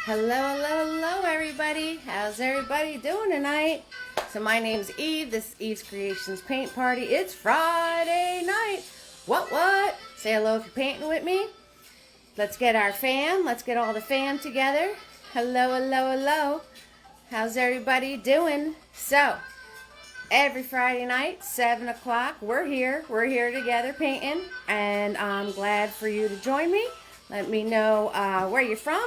Hello, hello, hello, everybody. How's everybody doing tonight? So my name's Eve. This is Eve's Creations Paint Party. It's Friday night. What? Say hello if you're painting with me. Let's get our fam. Let's get all the fam together. Hello, hello, hello. How's everybody doing? So, every Friday night, 7 o'clock, we're here. We're here together painting. And I'm glad for you to join me. Let me know where you're from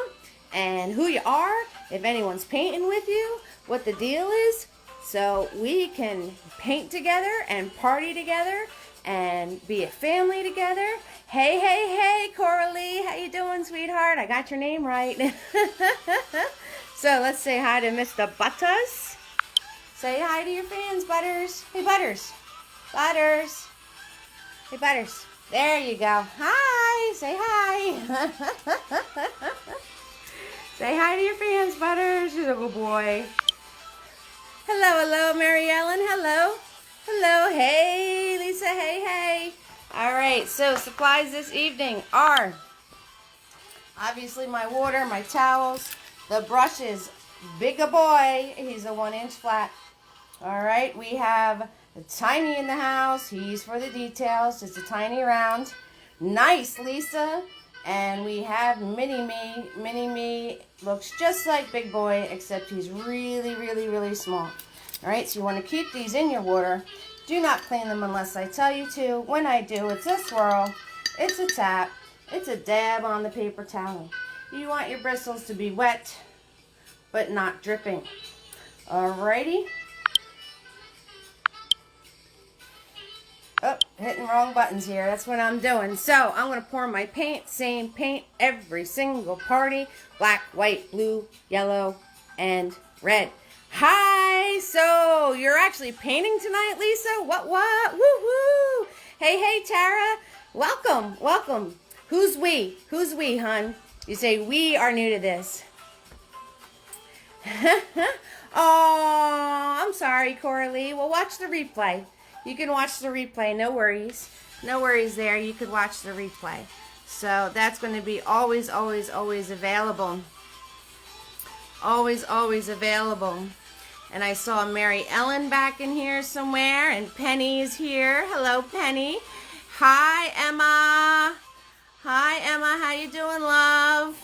and who you are, if anyone's painting with you, what the deal is, so we can paint together and party together and be a family together. Hey, Coralie, how you doing, sweetheart? I got your name right. So let's say hi to Mr. Butters. Say hi to your fans, Butters. Hey, Butters. Butters. Hey, Butters. There you go. Hi. Say hi. Say hi to your fans, Butters. You're a good boy. Hello, Mary Ellen. Hello. Hey, Lisa. Hey. All right, so supplies this evening are obviously my water, my towels. The brush is big a boy. He's a 1-inch flat. All right, we have Tiny in the house. He's for the details. Just a tiny round. Nice, Lisa. And we have Mini Me. Mini Me looks just like Big Boy, except he's really small. All right, so you want to keep these in your water. Do not clean them unless I tell you to. When I do, it's a swirl, it's a tap, it's a dab on the paper towel. You want your bristles to be wet, but not dripping. Alrighty. Oh, hitting wrong buttons here. That's what I'm doing. So, I'm going to pour my paint. Same paint every single party. Black, white, blue, yellow, and red. Hi! So, you're actually painting tonight, Lisa? What? Woo-hoo! Hey, Tara. Welcome. Who's we? Who's we, hon? You say, we are new to this. Oh, I'm sorry, Coralie. Well, watch the replay. You can watch the replay, no worries. No worries there, you could watch the replay. So that's going to be always available. Always available. And I saw Mary Ellen back in here somewhere, and Penny is here. Hello, Penny. Hi, Emma. How you doing, love?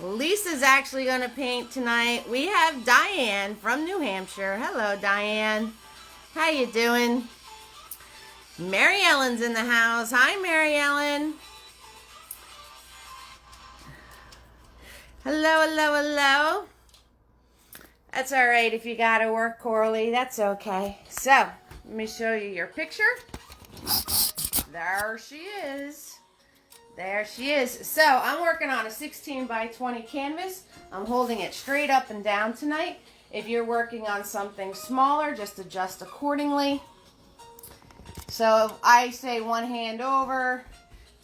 Lisa's actually going to paint tonight. We have Diane from New Hampshire. Hello, Diane. How you doing? Mary Ellen's in the house. Hi, Mary Ellen. Hello. That's all right if you got to work, Coralie. That's okay. So, let me show you your picture. There she is. So, I'm working on a 16 by 20 canvas. I'm holding it straight up and down tonight. If you're working on something smaller, just adjust accordingly. So if I say one hand over,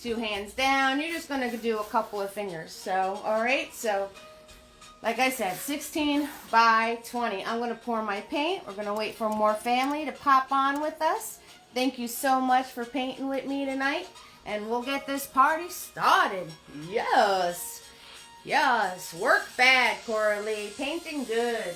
2 hands down, you're just going to do a couple of fingers. So, all right. So, like I said, 16 by 20. I'm going to pour my paint. We're going to wait for more family to pop on with us. Thank you so much for painting with me tonight. And we'll get this party started. Yes. Work bad, Coralie. Painting good.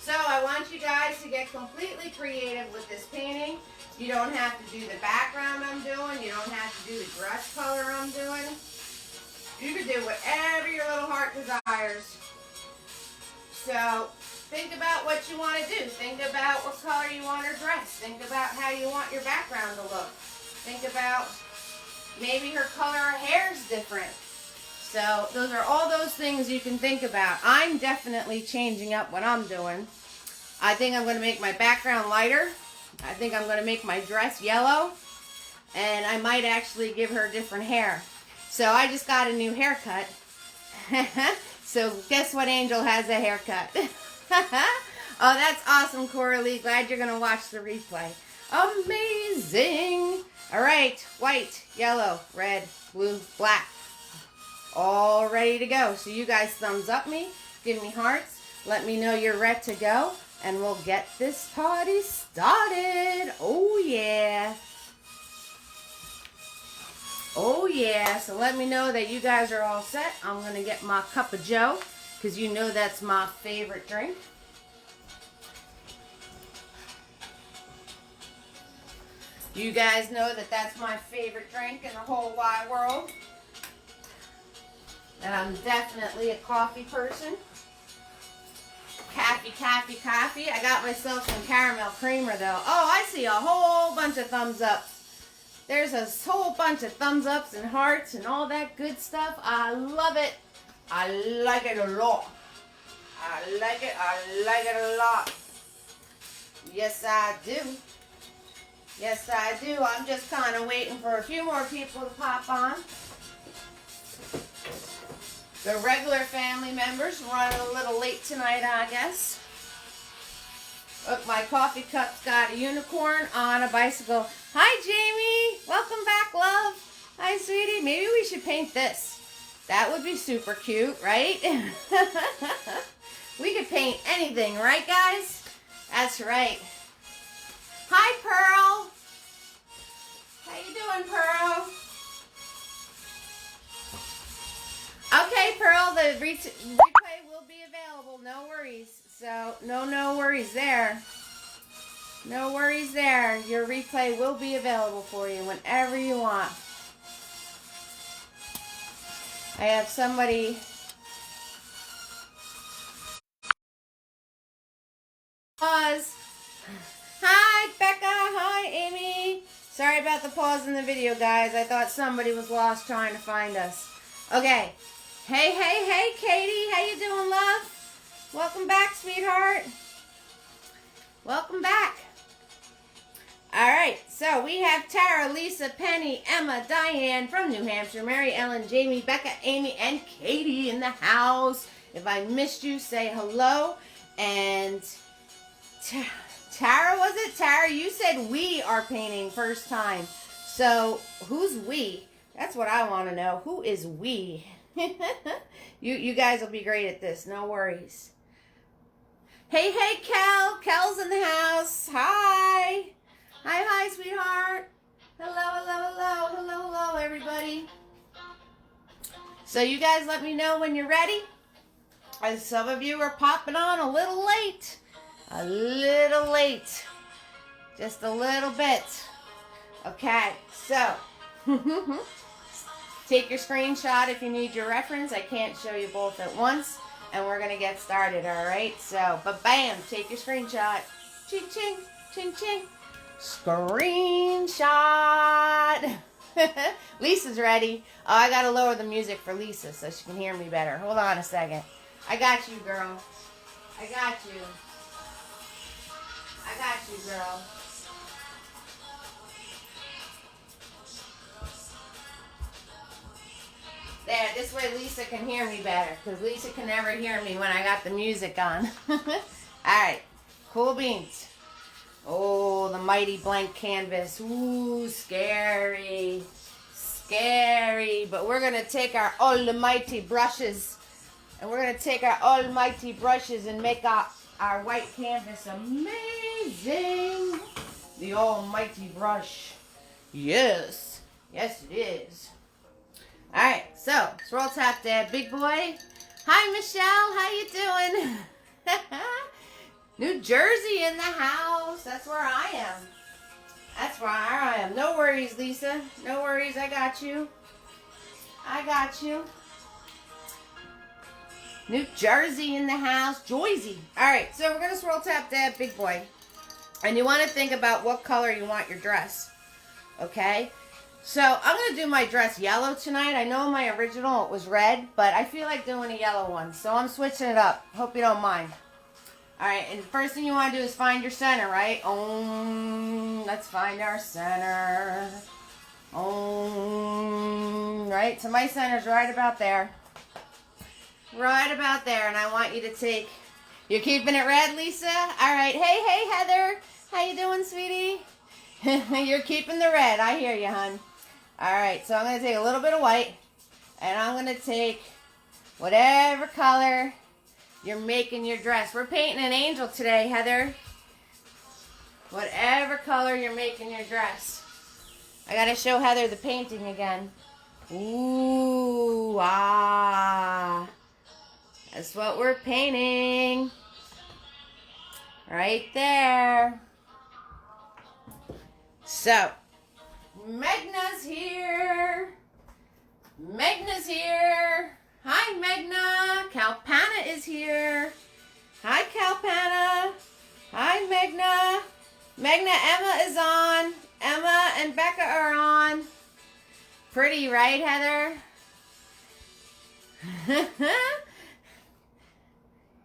So I want you guys to get completely creative with this painting. You don't have to do the background I'm doing. You don't have to do the brush color I'm doing. You can do whatever your little heart desires. So think about what you want to do. Think about what color you want her dress. Think about how you want your background to look. Think about maybe her color of hair is different. So those are all those things you can think about. I'm definitely changing up what I'm doing. I think I'm going to make my background lighter. I think I'm going to make my dress yellow. And I might actually give her different hair. So I just got a new haircut. So guess what Angel has a haircut. Oh, that's awesome, Coralie. Glad you're going to watch the replay. Amazing. All right, white, yellow, red, blue, black. All ready to go. So you guys thumbs up me, give me hearts, let me know you're ready to go, and we'll get this party started. Oh yeah. Oh yeah, so let me know that you guys are all set. I'm gonna get my cup of joe, because you know that's my favorite drink. You guys know that that's my favorite drink in the whole wide world. And I'm definitely a coffee person. Coffee, coffee, coffee. I got myself some caramel creamer though. Oh, I see a whole bunch of thumbs ups. There's a whole bunch of thumbs ups and hearts and all that good stuff. I love it. I like it a lot. I like it a lot. Yes, I do. Yes, I do. I'm just kind of waiting for a few more people to pop on. The regular family members running a little late tonight, I guess. Look, my coffee cup's got a unicorn on a bicycle. Hi, Jamie. Welcome back, love. Hi, sweetie. Maybe we should paint this. That would be super cute, right? We could paint anything, right, guys? That's right. Hi, Pearl. How you doing, Pearl? Okay, Pearl, the replay will be available. No worries. So, no worries there. No worries there. Your replay will be available for you whenever you want. I have somebody... Pause. Hi, Becca. Hi, Amy. Sorry about the pause in the video, guys. I thought somebody was lost trying to find us. Okay. Hey, Katie. How you doing, love? Welcome back, sweetheart. Welcome back. All right. So we have Tara, Lisa, Penny, Emma, Diane from New Hampshire, Mary Ellen, Jamie, Becca, Amy, and Katie in the house. If I missed you, say hello. And... Tara, was it? Tara, you said we are painting first time. So, who's we? That's what I want to know. Who is we? You guys will be great at this. No worries. Hey, Kel. Kel's in the house. Hi. Hi, sweetheart. Hello, everybody. So, you guys let me know when you're ready. As some of you are popping on a little late. A little late. Just a little bit. Okay, so take your screenshot if you need your reference. I can't show you both at once. And we're going to get started, alright? So, bam, take your screenshot. Ching, ching, ching, ching. Screenshot. Lisa's ready. Oh, I got to lower the music for Lisa so she can hear me better. Hold on a second. I got you, girl. I got you. I got you, girl. There, this way Lisa can hear me better, because Lisa can never hear me when I got the music on. Alright, cool beans. Oh, the mighty blank canvas. Ooh, scary. Scary. But we're going to take our almighty brushes, and we're going to take our almighty brushes and make our white canvas amazing. The almighty brush. Yes. Yes, it is. Alright, so, swirl tap dad, big boy. Hi, Michelle. How you doing? New Jersey in the house. That's where I am. That's where I am. No worries, Lisa. No worries. I got you. I got you. New Jersey in the house. Joyzy. Alright, so we're going to swirl tap dad, big boy. And you want to think about what color you want your dress. Okay? So, I'm going to do my dress yellow tonight. I know my original it was red, but I feel like doing a yellow one. So, I'm switching it up. Hope you don't mind. Alright, and the first thing you want to do is find your center, right? Let's find our center. Right? So, my center's right about there. Right about there. And I want you to take... You're keeping it red, Lisa? Alright. Hey, Heather. How you doing, sweetie? You're keeping the red. I hear you, hon. Alright, so I'm going to take a little bit of white, and I'm going to take whatever color you're making your dress. We're painting an angel today, Heather. Whatever color you're making your dress. I got to show Heather the painting again. Ooh, ah. That's what we're painting. Right there. So, Megna's here. Megna's here. Hi, Megna. Kalpana is here. Hi, Kalpana. Hi, Megna. Megna, Emma is on. Emma and Becca are on. Pretty, right, Heather?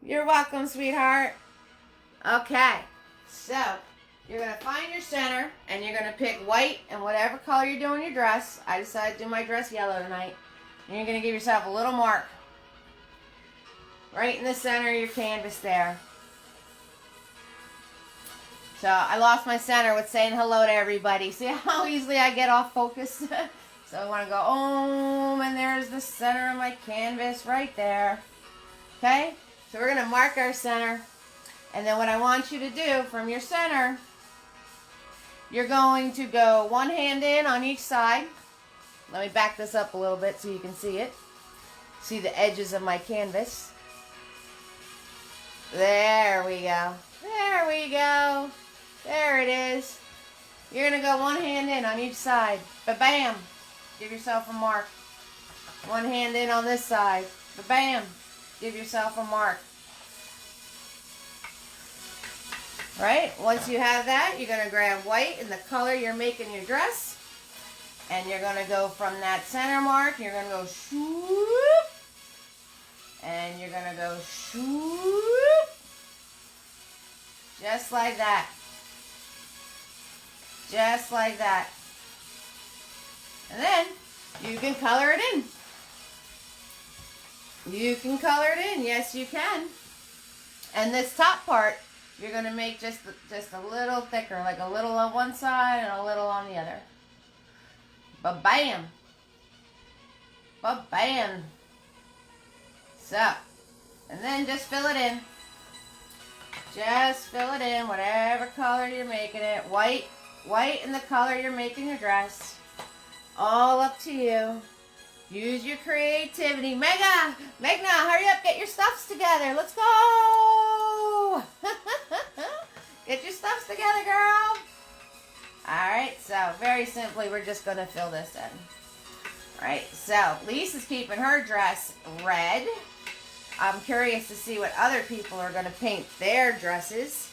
You're welcome, sweetheart. Okay, so you're going to find your center, and you're going to pick white and whatever color you're doing your dress. I decided to do my dress yellow tonight. And you're going to give yourself a little mark right in the center of your canvas there. So I lost my center with saying hello to everybody. See how easily I get off focus? So I want to go, and there's the center of my canvas right there. Okay, so we're going to mark our center. And then what I want you to do from your center, you're going to go one hand in on each side. Let me back this up a little bit so you can see it. See the edges of my canvas. There we go. There we go. There it is. You're going to go one hand in on each side. Ba-bam. Give yourself a mark. One hand in on this side. Ba-bam. Give yourself a mark. Right? Once you have that, you're going to grab white in the color you're making your dress. And you're going to go from that center mark. You're going to go shoop. And you're going to go shoop. Just like that. Just like that. And then you can color it in. You can color it in. Yes, you can. And this top part, you're going to make just a little thicker, like a little on one side and a little on the other. Ba-bam. Ba-bam. So, and then just fill it in. Just fill it in, whatever color you're making it. White in the color you're making your dress. All up to you. Use your creativity. Megna, hurry up, get your stuffs together. Let's go. Get your stuffs together, girl. Alright, so very simply, we're just going to fill this in. Alright, so Lisa's keeping her dress red. I'm curious to see what other people are going to paint their dresses.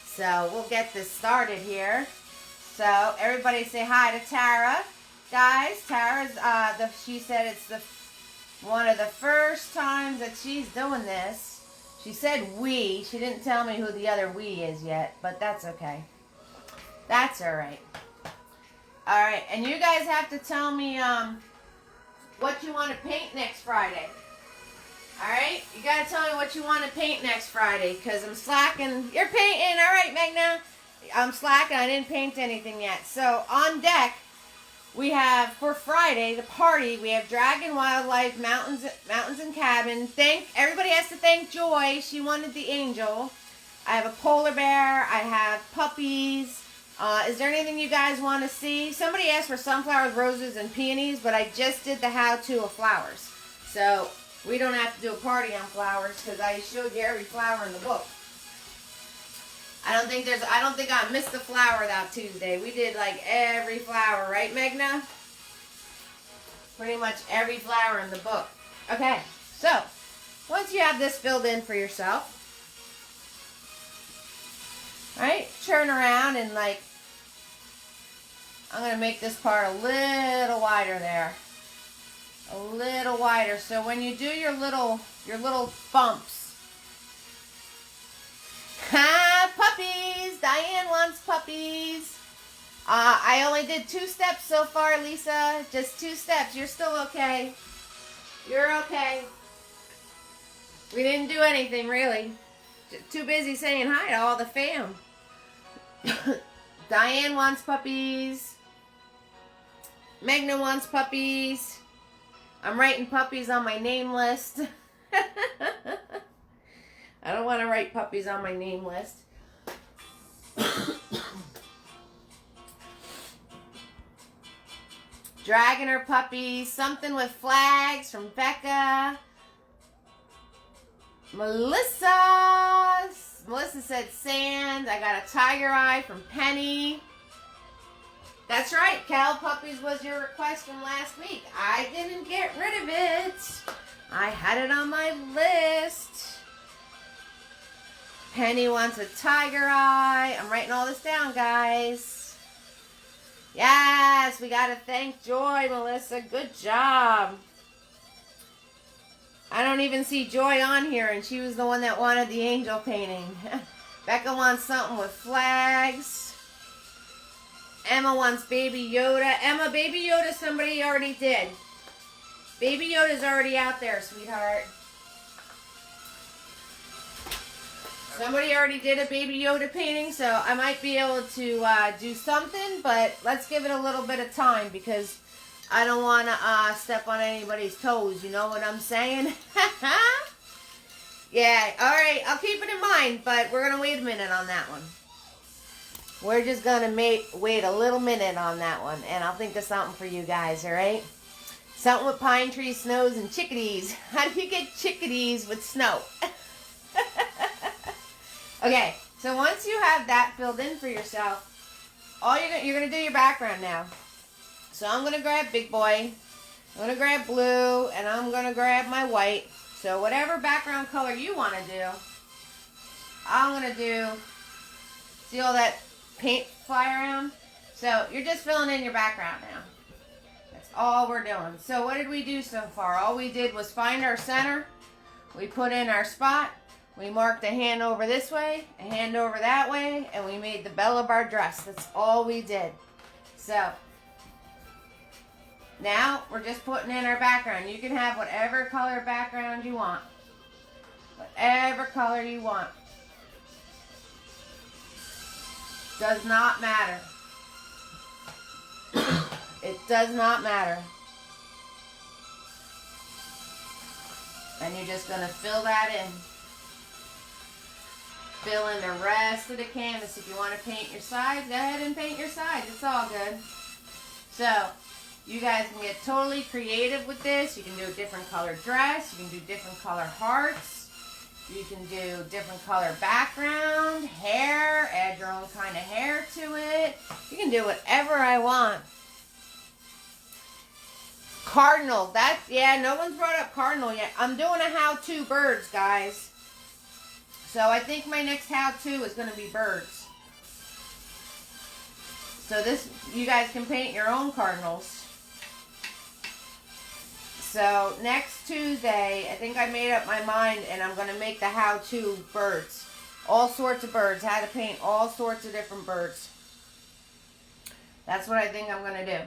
So we'll get this started here. So everybody say hi to Tara. Guys, Tara's, she said it's one of the first times that she's doing this. She said we. She didn't tell me who the other we is yet, but that's okay. That's alright. Alright, and you guys have to tell me what you want to paint next Friday. Alright? You got to tell me what you want to paint next Friday, because I'm slacking. You're painting. Alright, Megna. I'm slacking. I didn't paint anything yet. So, on deck, we have, for Friday, the party, we have Dragon Wildlife, Mountains and Cabin. Everybody has to thank Joy. She wanted the angel. I have a polar bear. I have puppies. Is there anything you guys want to see? Somebody asked for sunflowers, roses, and peonies, but I just did the how-to of flowers. So, we don't have to do a party on flowers because I showed you every flower in the book. I don't think I missed a flower without Tuesday. We did like every flower, right, Megna? Pretty much every flower in the book. Okay, so once you have this filled in for yourself, right, turn around and like, I'm going to make this part a little wider there. A little wider. So when you do your little bumps, puppies! Diane wants puppies. I only did 2 steps so far, Lisa. Just 2 steps. You're still okay. You're okay. We didn't do anything, really. Just too busy saying hi to all the fam. Diane wants puppies. Megna wants puppies. I'm writing puppies on my name list. I don't want to write puppies on my name list. Dragging her puppies. Something with flags from Becca. Melissa said sand. I got a tiger eye from Penny. That's right, Cow Puppies was your request from last week. I didn't get rid of it. I had it on my list. Penny wants a tiger eye. I'm writing all this down, guys. Yes, we got to thank Joy, Melissa. Good job. I don't even see Joy on here, and she was the one that wanted the angel painting. Becca wants something with flags. Emma wants Baby Yoda. Emma, Baby Yoda somebody already did. Baby Yoda's already out there, sweetheart. Somebody already did a Baby Yoda painting, so I might be able to do something, but let's give it a little bit of time because I don't want to step on anybody's toes, you know what I'm saying? Yeah, alright, I'll keep it in mind, but we're going to wait a minute on that one. We're just going to wait a little minute on that one, and I'll think of something for you guys, alright? Something with pine trees, snows, and chickadees. How do you get chickadees with snow? Okay, so once you have that filled in for yourself, you're going to do your background now. So I'm going to grab Big Boy, I'm going to grab blue, and I'm going to grab my white. So whatever background color you want to do, I'm going to do, see all that paint fly around? So you're just filling in your background now. That's all we're doing. So what did we do so far? All we did was find our center, we put in our spot, we marked a hand over this way, a hand over that way, and we made the bell of our dress. That's all we did. So now we're just putting in our background. You can have whatever color background you want. Whatever color you want. Does not matter. It does not matter. And you're just going to fill that in. Fill in the rest of the canvas. If you want to paint your sides, go ahead and paint your sides. It's all good. So, you guys can get totally creative with this. You can do a different color dress. You can do different color hearts. You can do different color background, hair, add your own kind of hair to it. You can do whatever I want. Cardinal. Yeah, no one's brought up cardinal yet. I'm doing a how-to birds, guys. So I think my next how-to is going to be birds. So you guys can paint your own cardinals. So next Tuesday, I think I made up my mind and I'm going to make the how-to birds. All sorts of birds. How to paint all sorts of different birds. That's what I think I'm going to do.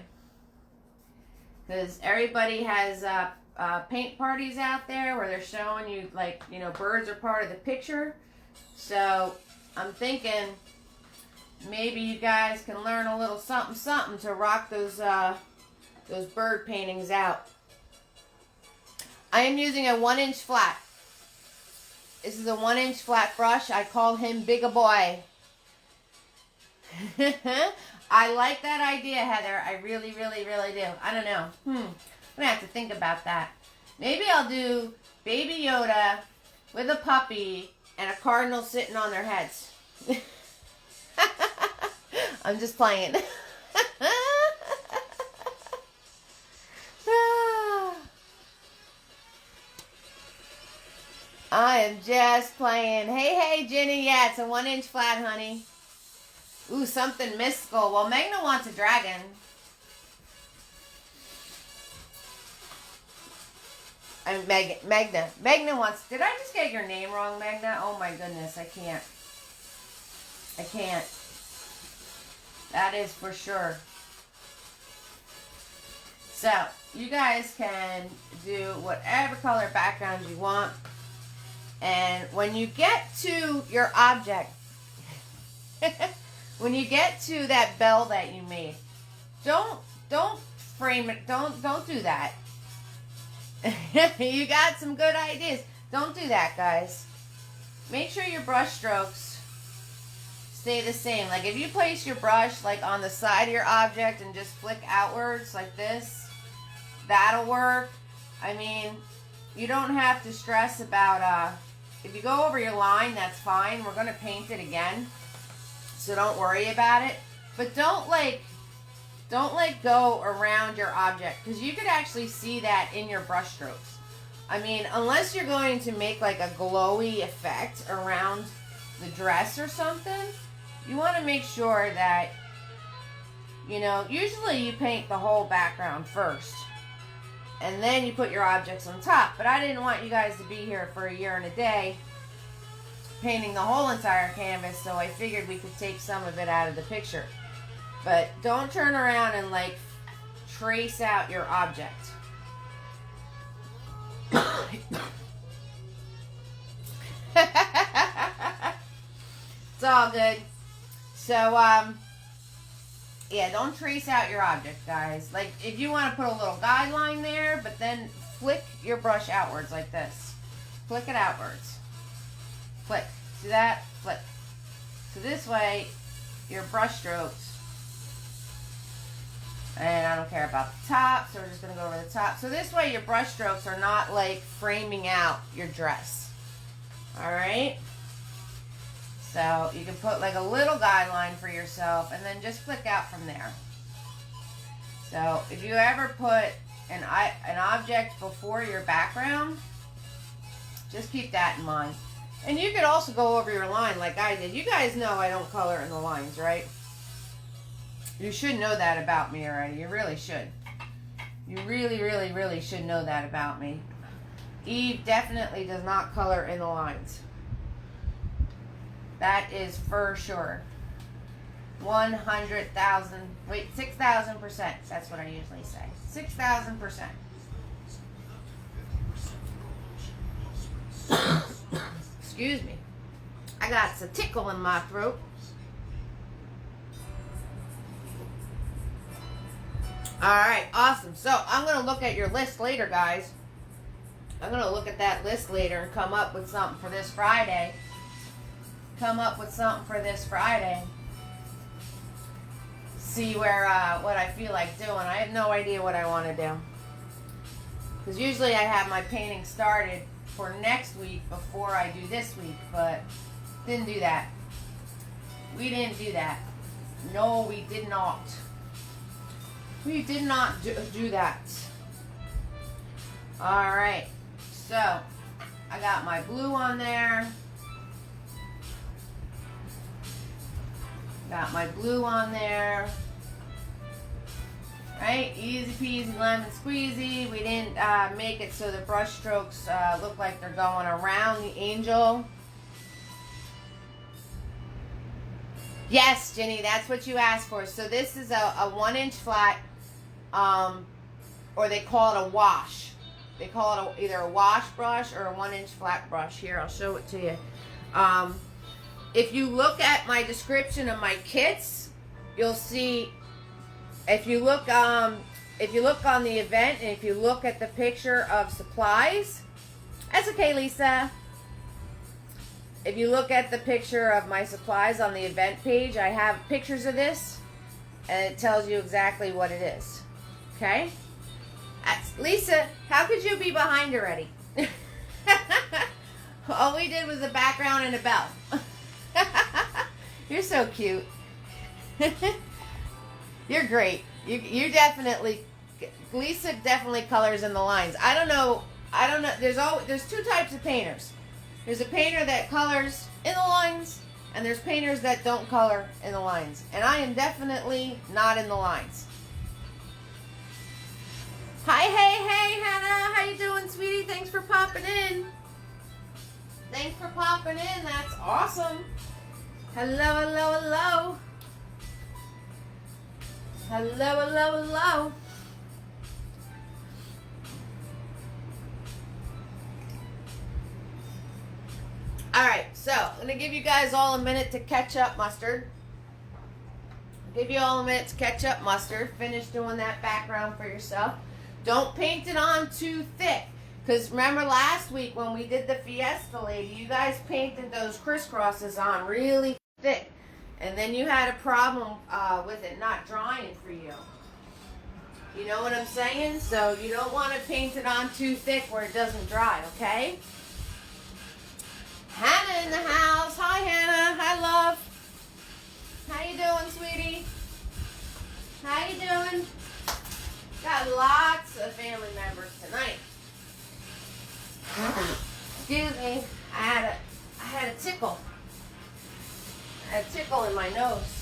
Because everybody has paint parties out there where they're showing you, like, you know, birds are part of the picture. So I'm thinking maybe you guys can learn a little something to rock those bird paintings out. I am using a 1-inch flat. This is a 1-inch flat brush. I call him Bigga Boy. I like that idea, Heather. I really, really, really do. I don't know. I'm going to have to think about that. Maybe I'll do Baby Yoda with a puppy and a cardinal sitting on their heads. I'm just playing. I am just playing. Hey, Jenny. Yeah, it's a 1-inch flat, honey. Ooh, something mystical. Well, Magna wants a dragon. And Magna wants... Did I just get your name wrong, Magna? Oh, my goodness. I can't. That is for sure. So, you guys can do whatever color background you want. And when you get to your object... When you get to that bell that you made, don't frame it. Don't do that. You got some good ideas. Don't do that, guys. Make sure your brush strokes stay the same. Like if you place your brush like on the side of your object and just flick outwards like this, that'll work. I mean, you don't have to stress about, if you go over your line, that's fine. We're going to paint it again, so don't worry about it. But don't go around your object, because you could actually see that in your brush strokes. I mean, unless you're going to make like a glowy effect around the dress or something, you want to make sure that, you know, usually you paint the whole background first and then you put your objects on top. But I didn't want you guys to be here for a year and a day painting the whole entire canvas, so I figured we could take some of it out of the picture. But don't turn around and like trace out your object. It's all good. So, yeah, don't trace out your object, guys. Like, if you want to put a little guideline there, but then flick your brush outwards like this. Flick it outwards. Flick. See that? Flick. So this way, your brush strokes, and I don't care about the top, so we're just going to go over the top. So this way, your brush strokes are not, like, framing out your dress. Alright? So you can put like a little guideline for yourself and then just flick out from there. So if you ever put an object before your background, just keep that in mind. And you could also go over your line like I did. You guys know I don't color in the lines, right? You should know that about me already. You really should. You really, really, really should know that about me. Eve definitely does not color in the lines. That is for sure. 100,000, wait, 6,000%. That's what I usually say. 6,000%. Excuse me. I got a tickle in my throat. Alright, awesome. So, I'm going to look at your list later, guys. I'm going to look at that list later and come up with something for this Friday. See where, what I feel like doing. I have no idea what I want to do. Because usually I have my painting started for next week before I do this week. But, didn't do that. We didn't do that. No, we did not. We did not do that. Alright. So, I got my blue on there. Got my blue on there. Right? Easy peasy lemon squeezy. We didn't make it so the brush strokes look like they're going around the angel. Yes, Jenny, that's what you asked for. So this is a 1-inch flat, or they call it a wash. They call it either a wash brush or a 1-inch flat brush. Here, I'll show it to you. If you look at my description of my kits, you'll see, if you look on the event, and if you look at the picture of supplies, that's okay, Lisa. If you look at the picture of my supplies on the event page, I have pictures of this, and it tells you exactly what it is. Okay? Lisa, how could you be behind already? All we did was a background and a bell. You're so cute. You're great. You definitely, Lisa definitely colors in the lines. I don't know. There's two types of painters. There's a painter that colors in the lines, and there's painters that don't color in the lines. And I am definitely not in the lines. Hi, hey, Hannah. How you doing, sweetie? Thanks for popping in. Thanks for popping in. That's awesome. Hello. Hello. Alright, so I'm going to give you guys all a minute to catch up, Mustard. Give you all a minute to catch up, Mustard. Finish doing that background for yourself. Don't paint it on too thick. Because remember last week when we did the Fiesta Lady, you guys painted those crisscrosses on really thick. And then you had a problem with it not drying for you. You know what I'm saying? So you don't want to paint it on too thick where it doesn't dry, okay? Hannah in the house. Hi, Hannah. Hi, love. How you doing, sweetie? How you doing? Got lots of family members tonight. Excuse me. I had a tickle. I had a tickle in my nose.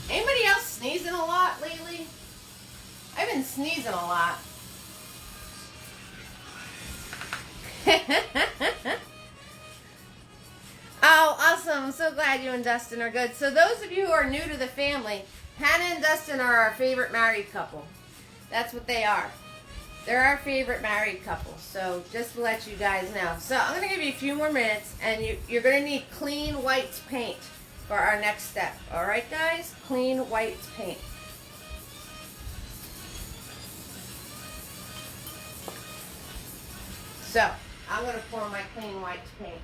Anybody else sneezing a lot lately? I've been sneezing a lot. Oh, awesome. I'm so glad you and Dustin are good. So those of you who are new to the family, Hannah and Dustin are our favorite married couple. That's what they are. They're our favorite married couple. So just to let you guys know. So I'm going to give you a few more minutes, and you're going to need clean white paint for our next step. All right, guys? Clean white paint. So I'm going to pour my clean white paint.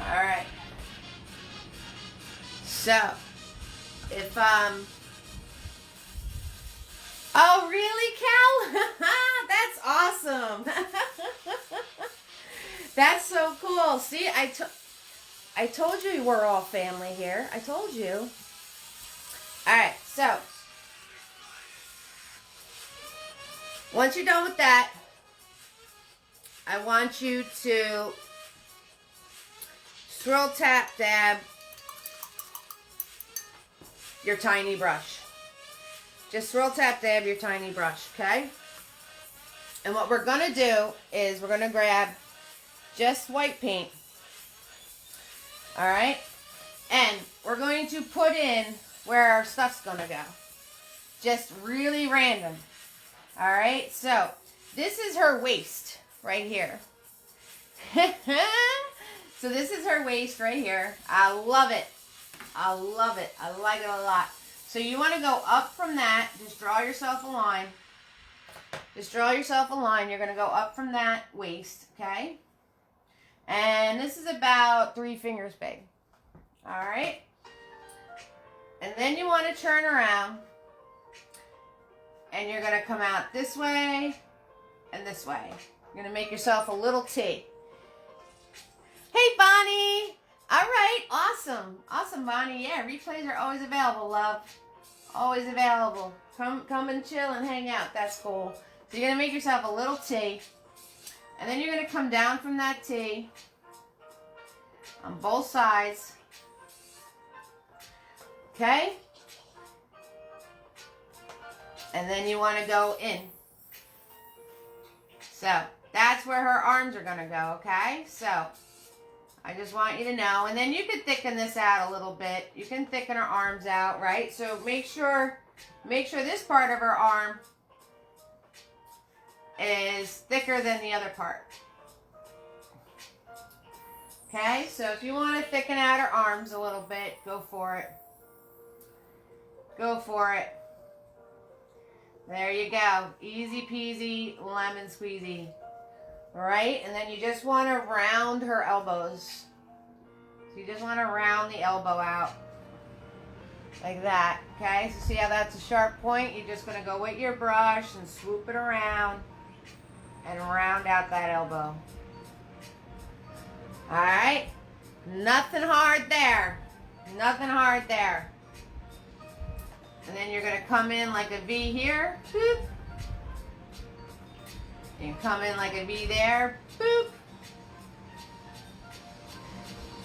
All right. So, if oh really, Cal? That's awesome. That's so cool. See, I told you we're all family here. I told you. All right. So, once you're done with that, I want you to swirl, tap, dab your tiny brush. Just swirl, tap, dab your tiny brush, okay? And what we're going to do is we're going to grab just white paint, all right? And we're going to put in where our stuff's going to go. Just really random, all right? So this is her waist right here. So this is her waist right here. I love it. I love it. I like it a lot. So you want to go up from that. Just draw yourself a line. Just draw yourself a line. You're going to go up from that waist, okay? And this is about 3 fingers big. All right? And then you want to turn around. And you're going to come out this way and this way. You're going to make yourself a little T. Hey, Bonnie. All right. Awesome. Awesome, Bonnie. Yeah, replays are always available, love. Always available. Come and chill and hang out. That's cool. So you're going to make yourself a little T. And then you're going to come down from that T on both sides. Okay? And then you want to go in. So that's where her arms are going to go, okay? So I just want you to know. And then you can thicken this out a little bit. You can thicken her arms out, right? So make sure this part of her arm is thicker than the other part. Okay? So if you want to thicken out her arms a little bit, go for it. Go for it. There you go. Easy peasy, lemon squeezy. Right? And then you just want to round her elbows. So you just want to round the elbow out. Like that. Okay? So see how that's a sharp point? You're just going to go with your brush and swoop it around and round out that elbow. Alright? Nothing hard there. Nothing hard there. And then you're going to come in like a V here. Boop. You can come in like a V there. Boop.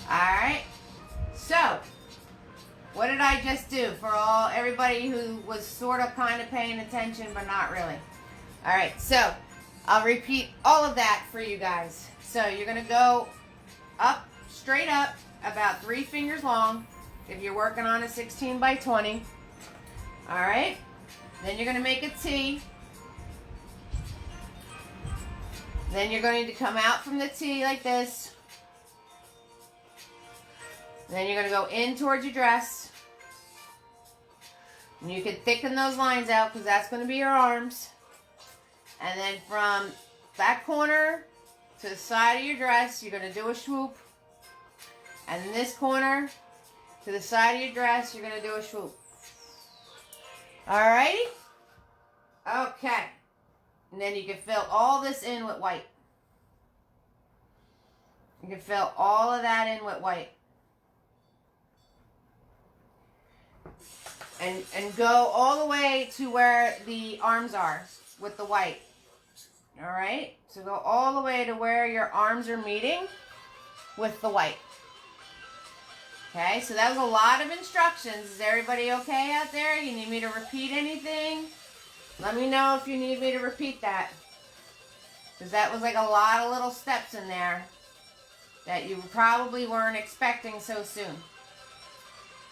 Alright. So, what did I just do for everybody who was sort of kind of paying attention but not really? Alright, so I'll repeat all of that for you guys. So you're going to go up, straight up, about 3 fingers long if you're working on a 16 by 20. Alright, then you're going to make a T. Then you're going to come out from the T like this. Then you're going to go in towards your dress. And you can thicken those lines out because that's going to be your arms. And then from that corner to the side of your dress, you're going to do a swoop. And in this corner to the side of your dress, you're going to do a swoop. Alrighty? Okay. And then you can fill all this in with white. You can fill all of that in with white. And go all the way to where the arms are with the white. Alright? So go all the way to where your arms are meeting with the white. Okay, so that was a lot of instructions. Is everybody okay out there? You need me to repeat anything? Let me know if you need me to repeat that. Because that was like a lot of little steps in there that you probably weren't expecting so soon.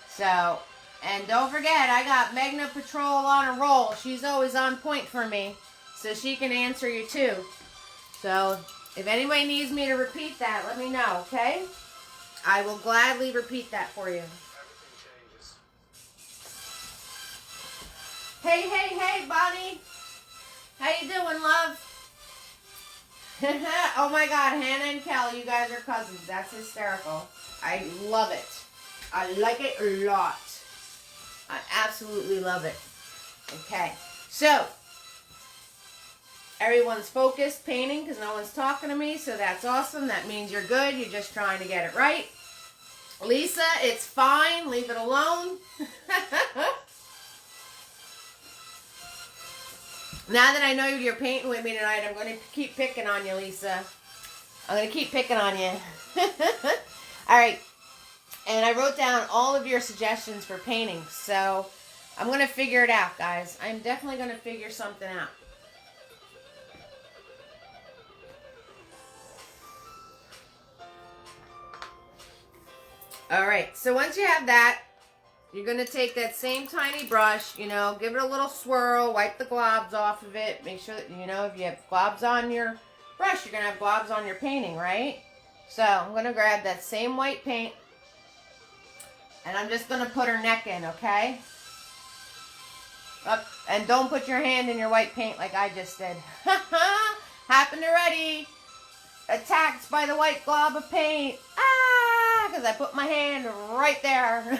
So, and don't forget, I got Magna Patrol on a roll. She's always on point for me. So she can answer you too. So, if anybody needs me to repeat that, let me know, okay? I will gladly repeat that for you. Hey, hey, hey, Bonnie. How you doing, love? Oh my God, Hannah and Kelly, you guys are cousins. That's hysterical. I love it. I like it a lot. I absolutely love it. Okay, so everyone's focused painting because no one's talking to me, so that's awesome. That means you're good. You're just trying to get it right. Lisa, it's fine. Leave it alone. Now that I know you're painting with me tonight, I'm going to keep picking on you, Lisa. I'm going to keep picking on you. All right. And I wrote down all of your suggestions for painting. So I'm going to figure it out, guys. I'm definitely going to figure something out. All right. So once you have that, you're going to take that same tiny brush, you know, give it a little swirl, wipe the globs off of it. Make sure that, you know, if you have globs on your brush, you're going to have globs on your painting, right? So I'm going to grab that same white paint, and I'm just going to put her neck in, okay? Up, and don't put your hand in your white paint like I just did. Happened already. Attacked by the white glob of paint. Ah, because I put my hand right there.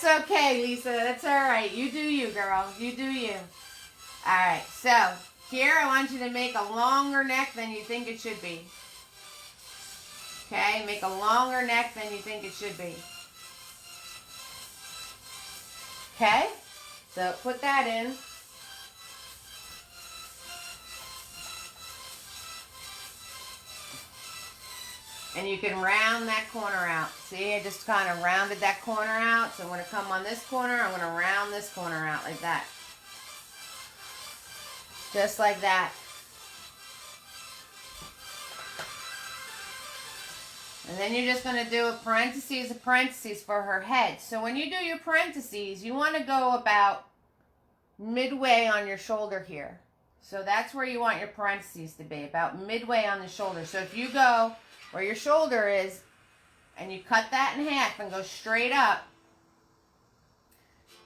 That's okay, Lisa. That's all right. You do you, girl. You do you. All right. So here I want you to make a longer neck than you think it should be. Okay? Make a longer neck than you think it should be. Okay? So put that in. And you can round that corner out. See, I just kind of rounded that corner out. So I'm going to come on this corner. I'm going to round this corner out like that. Just like that. And then you're just going to do a parentheses for her head. So when you do your parentheses, you want to go about midway on your shoulder here. So that's where you want your parentheses to be, about midway on the shoulder. So if you go where your shoulder is, and you cut that in half and go straight up,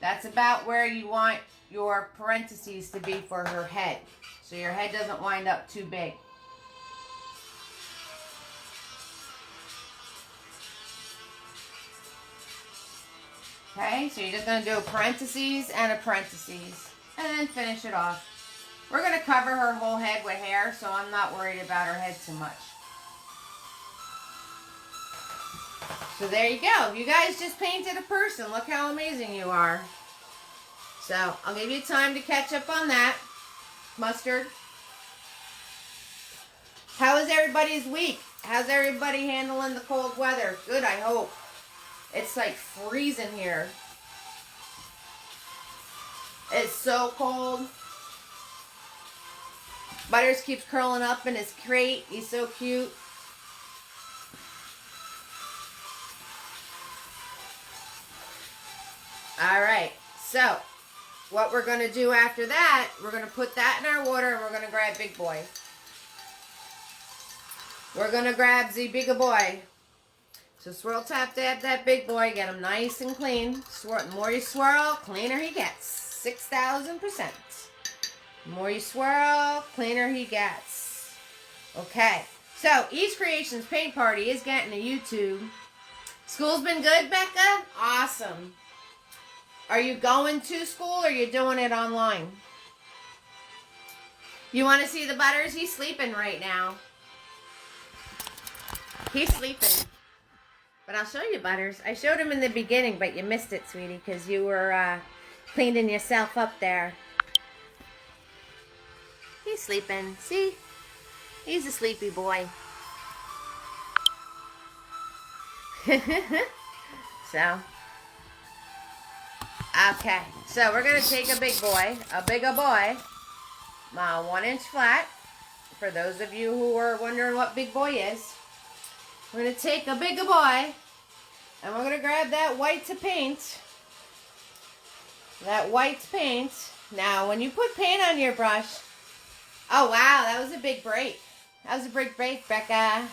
that's about where you want your parentheses to be for her head. So your head doesn't wind up too big. Okay, so you're just going to do a parentheses and a parentheses, and then finish it off. We're going to cover her whole head with hair, so I'm not worried about her head too much. So there you go. You guys just painted a person. Look how amazing you are. So I'll give you time to catch up on that. Mustard. How is everybody's week? How's everybody handling the cold weather? Good, I hope. It's like freezing here. It's so cold. Butters keeps curling up in his crate. He's so cute. All right, so what we're going to do after that, we're going to put that in our water and we're going to grab Big Boy. We're going to grab the Big Boy. So swirl, tap, dab that Big Boy. Get him nice and clean. Swirl, the more you swirl, cleaner he gets. 6,000%. The more you swirl, cleaner he gets. Okay, so East Creations Paint Party is getting a YouTube. School's been good, Becca? Awesome. Are you going to school or are you doing it online? You want to see the Butters? He's sleeping right now. He's sleeping. But I'll show you, Butters. I showed him in the beginning, but you missed it, sweetie, because you were cleaning yourself up there. He's sleeping. See? He's a sleepy boy. So, okay. So we're going to take a big boy, my 1-inch flat. For those of you who are wondering what big boy is, we're going to take a bigger boy, and we're going to grab that white to paint. That white paint. Now, when you put paint on your brush, oh wow, that was a big break. That was a big break, Becca.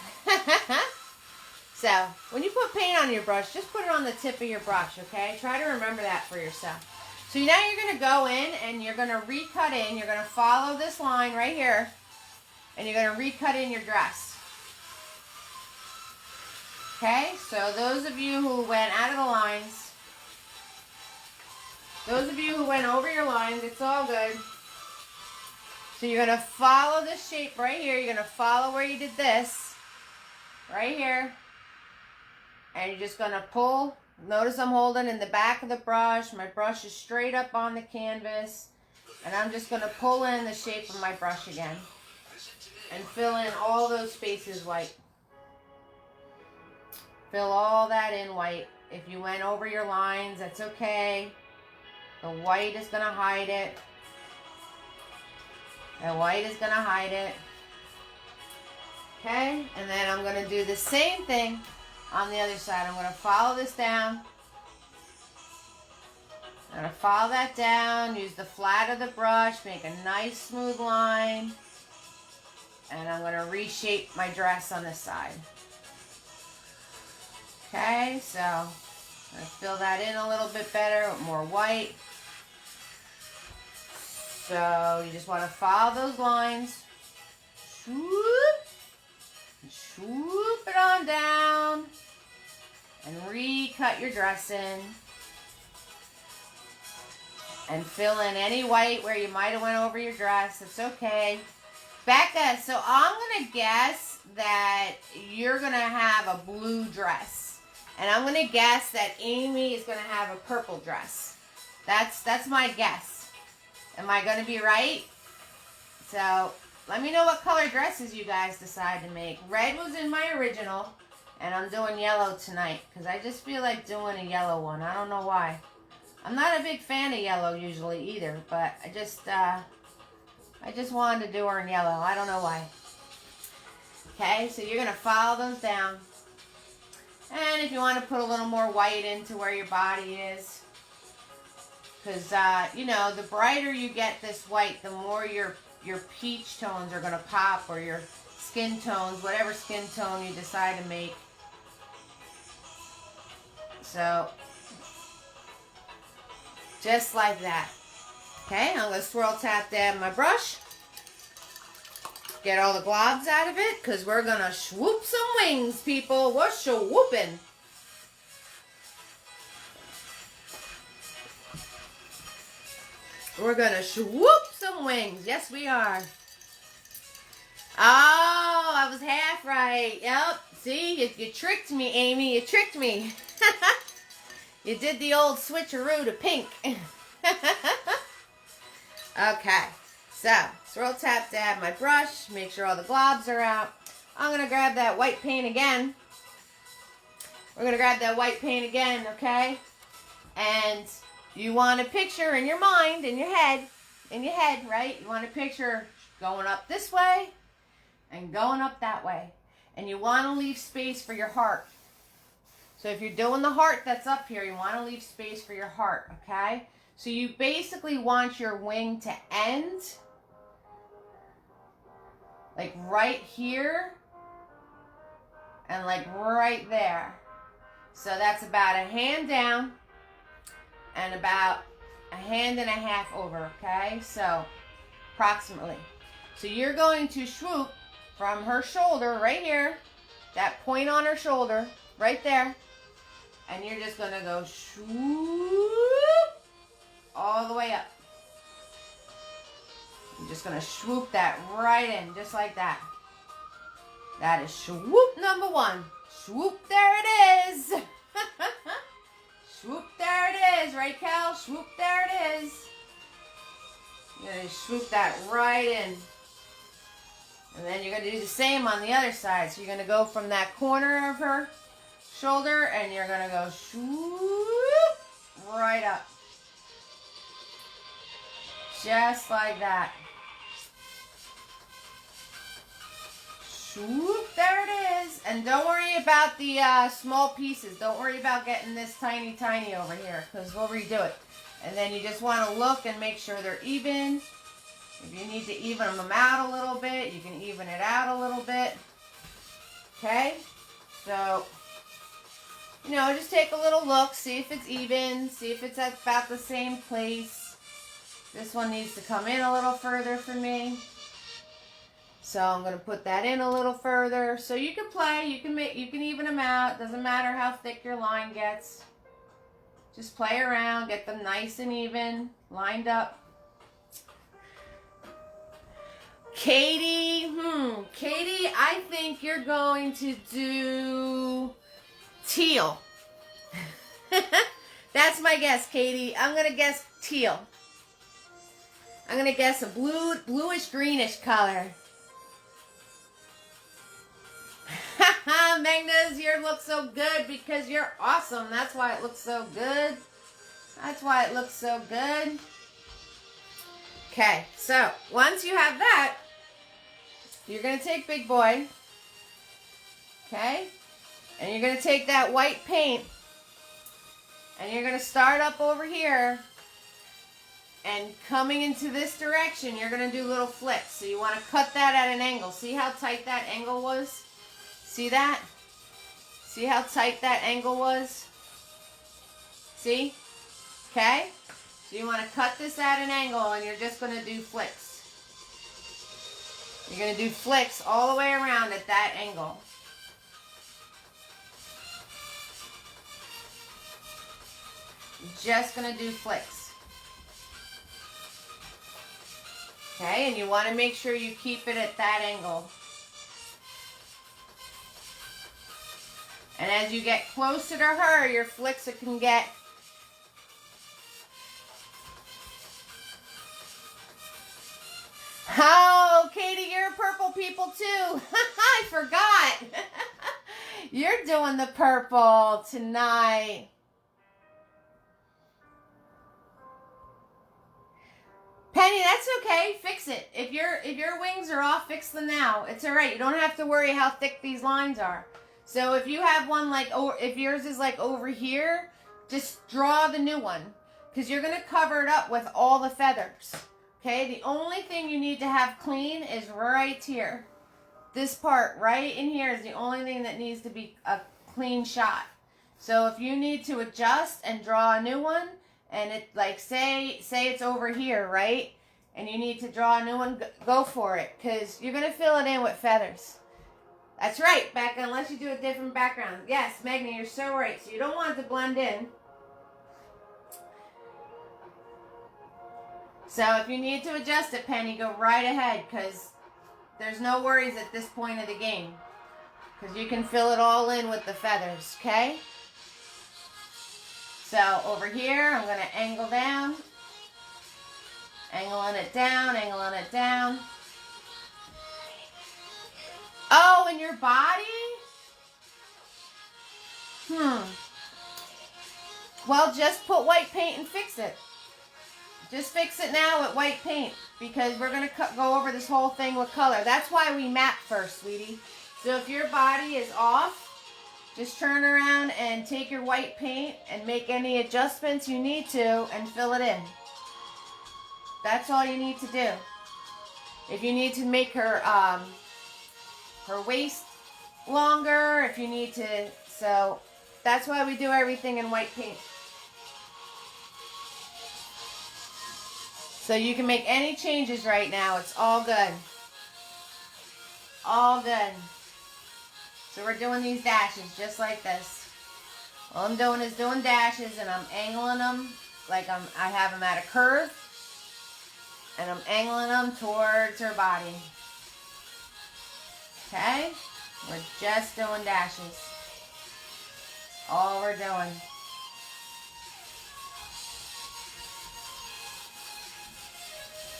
So, when you put paint on your brush, just put it on the tip of your brush, okay? Try to remember that for yourself. So now you're going to go in and you're going to recut in. You're going to follow this line right here, and you're going to recut in your dress. Okay? So those of you who went out of the lines, those of you who went over your lines, it's all good. So you're going to follow this shape right here. You're going to follow where you did this, right here. And you're just going to pull. Notice I'm holding in the back of the brush. My brush is straight up on the canvas. And I'm just going to pull in the shape of my brush again. And fill in all those spaces white. Fill all that in white. If you went over your lines, that's okay. The white is going to hide it. The white is going to hide it. Okay? And then I'm going to do the same thing on the other side. I'm going to follow this down. I'm going to follow that down. Use the flat of the brush. Make a nice smooth line. And I'm going to reshape my dress on this side. Okay? So, I'm going to fill that in a little bit better with more white. So, you just want to follow those lines. Swoop. Swoop it on down. And recut your dress in. And fill in any white where you might have went over your dress. It's okay. Becca, so I'm going to guess that you're going to have a blue dress. And I'm going to guess that Amy is going to have a purple dress. That's my guess. Am I going to be right? So, let me know what color dresses you guys decide to make. Red was in my original, and I'm doing yellow tonight, because I just feel like doing a yellow one. I don't know why. I'm not a big fan of yellow usually either, but I just wanted to do her in yellow. I don't know why. Okay, so you're going to follow those down. And if you want to put a little more white into where your body is, because, you know, the brighter you get this white, the more your peach tones are going to pop, or your skin tones, whatever skin tone you decide to make. So, just like that. Okay, I'm going to swirl tap dab my brush. Get all the globs out of it, because we're going to swoop some wings, people. We're swooping. We're going to swoop some wings. Yes, we are. Oh, I was half right. Yep. See, you tricked me, Amy. You tricked me. You did the old switcheroo to pink. Okay. So, swirl tap dab my brush. Make sure all the globs are out. I'm going to grab that white paint again. We're going to grab that white paint again, okay? And you want to picture in your mind, in your head, right? You want to picture going up this way and going up that way. And you want to leave space for your heart. So if you're doing the heart that's up here, you want to leave space for your heart, okay? So you basically want your wing to end like right here and like right there. So that's about a hand down and about a hand and a half over, okay? So, approximately. So you're going to swoop from her shoulder right here, that point on her shoulder, right there, and you're just going to go swoop all the way up. You're just going to swoop that right in, just like that. That is swoop number one. Swoop, there it is. Swoop, there it is. Right, Cal? Swoop, there it is. You're going to swoop that right in. And then you're going to do the same on the other side. So you're going to go from that corner of her shoulder and you're going to go swoop right up. Just like that. Swoop, there it is. And don't worry about the small pieces. Don't worry about getting this tiny over here, because we'll redo it. And then you just want to look and make sure they're even. If you need to even them out a little bit, you can even it out a little bit. Okay? So, you know, just take a little look. See if it's even. See if it's at about the same place. This one needs to come in a little further for me. So I'm going to put that in a little further. So you can play, you can even them out. Doesn't matter how thick your line gets. Just play around, get them nice and even, lined up. Katie, Katie, I think you're going to do teal. That's my guess, Katie. I'm going to guess teal. I'm going to guess a bluish greenish color. Magnus, your looks so good because you're awesome. That's why it looks so good. That's why it looks so good. Okay, so once you have that, you're going to take Big Boy. Okay? And you're going to take that white paint. And you're going to start up over here. And coming into this direction, you're going to do little flicks. So you want to cut that at an angle. See how tight that angle was? See that? See how tight that angle was? See? Okay? So you want to cut this at an angle and you're just going to do flicks. You're going to do flicks all the way around at that angle. You're just going to do flicks. Okay? And you want to make sure you keep it at that angle. And as you get closer to her, your flicks can get. Oh, Katie, you're purple people too. I forgot. You're doing the purple tonight. Penny, that's okay. Fix it. If your wings are off, fix them now. It's all right. You don't have to worry how thick these lines are. So if you have one like, if yours is like over here, just draw the new one. Because you're going to cover it up with all the feathers. Okay, the only thing you need to have clean is right here. This part right in here is the only thing that needs to be a clean shot. So if you need to adjust and draw a new one, and it like say it's over here, right? And you need to draw a new one, go for it. Because you're going to fill it in with feathers. That's right, Becca, unless you do a different background. Yes, Magna, you're so right. So you don't want it to blend in. So if you need to adjust it, Penny, go right ahead, because there's no worries at this point of the game. Because you can fill it all in with the feathers, okay? So over here, I'm going to angle down. Angling it down, angling it down. Oh, and your body? Well, just put white paint and fix it. Just fix it now with white paint, because we're going to go over this whole thing with color. That's why we map first, sweetie. So if your body is off, just turn around and take your white paint and make any adjustments you need to and fill it in. That's all you need to do. If you need to make her waist longer, if you need to, so that's why we do everything in white paint. So you can make any changes right now. It's all good. All good. So we're doing these dashes just like this. All I'm doing is doing dashes, and I'm angling them like I have them at a curve. And I'm angling them towards her body. Okay? We're just doing dashes. All we're doing.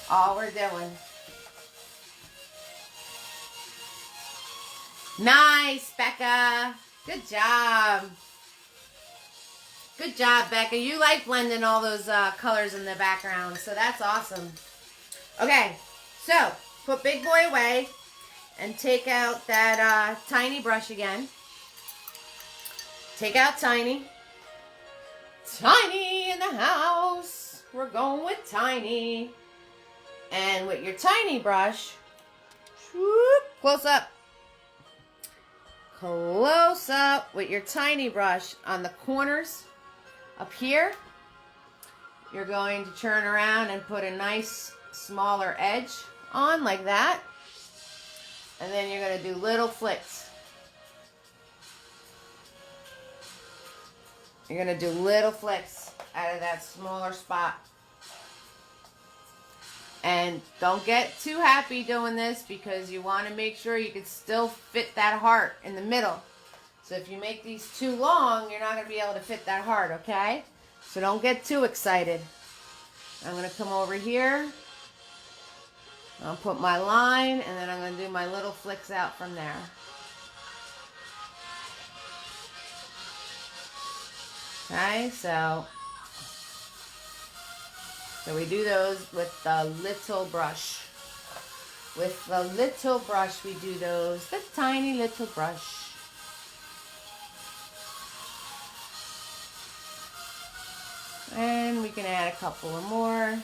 All we're doing. Nice, Becca. Good job. Good job, Becca. You like blending all those colors in the background, so that's awesome. Okay, so put Big Boy away and take out that Tiny brush again. Take out Tiny. Tiny in the house. We're going with Tiny. And with your Tiny brush, whoop, close up. Close up with your Tiny brush on the corners up here. You're going to turn around and put a nice smaller edge on like that. And then you're going to do little flicks. You're going to do little flicks out of that smaller spot. And don't get too happy doing this, because you want to make sure you can still fit that heart in the middle. So if you make these too long, you're not going to be able to fit that heart, okay? So don't get too excited. I'm going to come over here. I'll put my line, and then I'm going to do my little flicks out from there. Okay, so we do those with the little brush. With the little brush, we do those. The tiny little brush. And we can add a couple of more.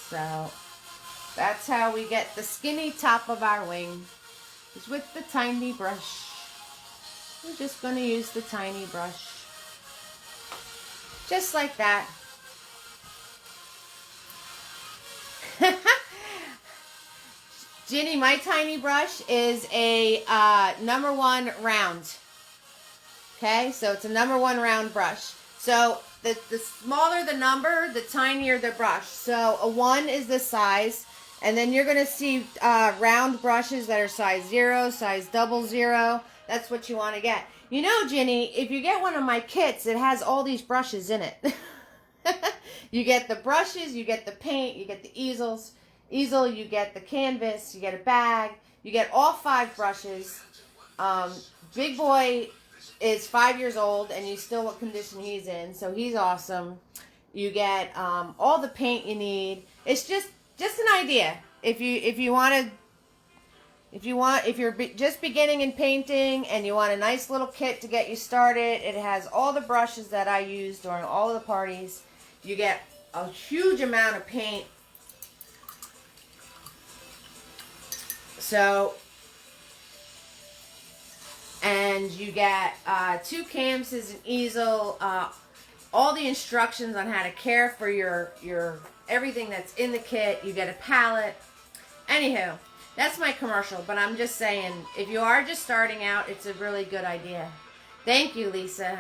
So that's how we get the skinny top of our wing, is with the tiny brush. We're just going to use the tiny brush. Just like that. Ginny, my tiny brush is a #1 round. Okay, so it's a #1 round brush. So the smaller the number, the tinier the brush. So a 1 is this size, and then you're going to see round brushes that are size 0, size 00. That's what you want to get. You know, Ginny, if you get one of my kits, it has all these brushes in it. You get the brushes, you get the paint, you get the easel, you get the canvas, you get a bag, you get all 5 brushes. Big Boy is 5 years old, and you still what condition he's in, so he's awesome. You get all the paint you need. It's just an idea. If you're just beginning in painting and you want a nice little kit to get you started, it has all the brushes that I use during all of the parties. You get a huge amount of paint. So, and you get 2 canvases, an easel, all the instructions on how to care for your everything that's in the kit. You get a palette. Anywho, that's my commercial, but I'm just saying, if you are just starting out, it's a really good idea. Thank you, Lisa.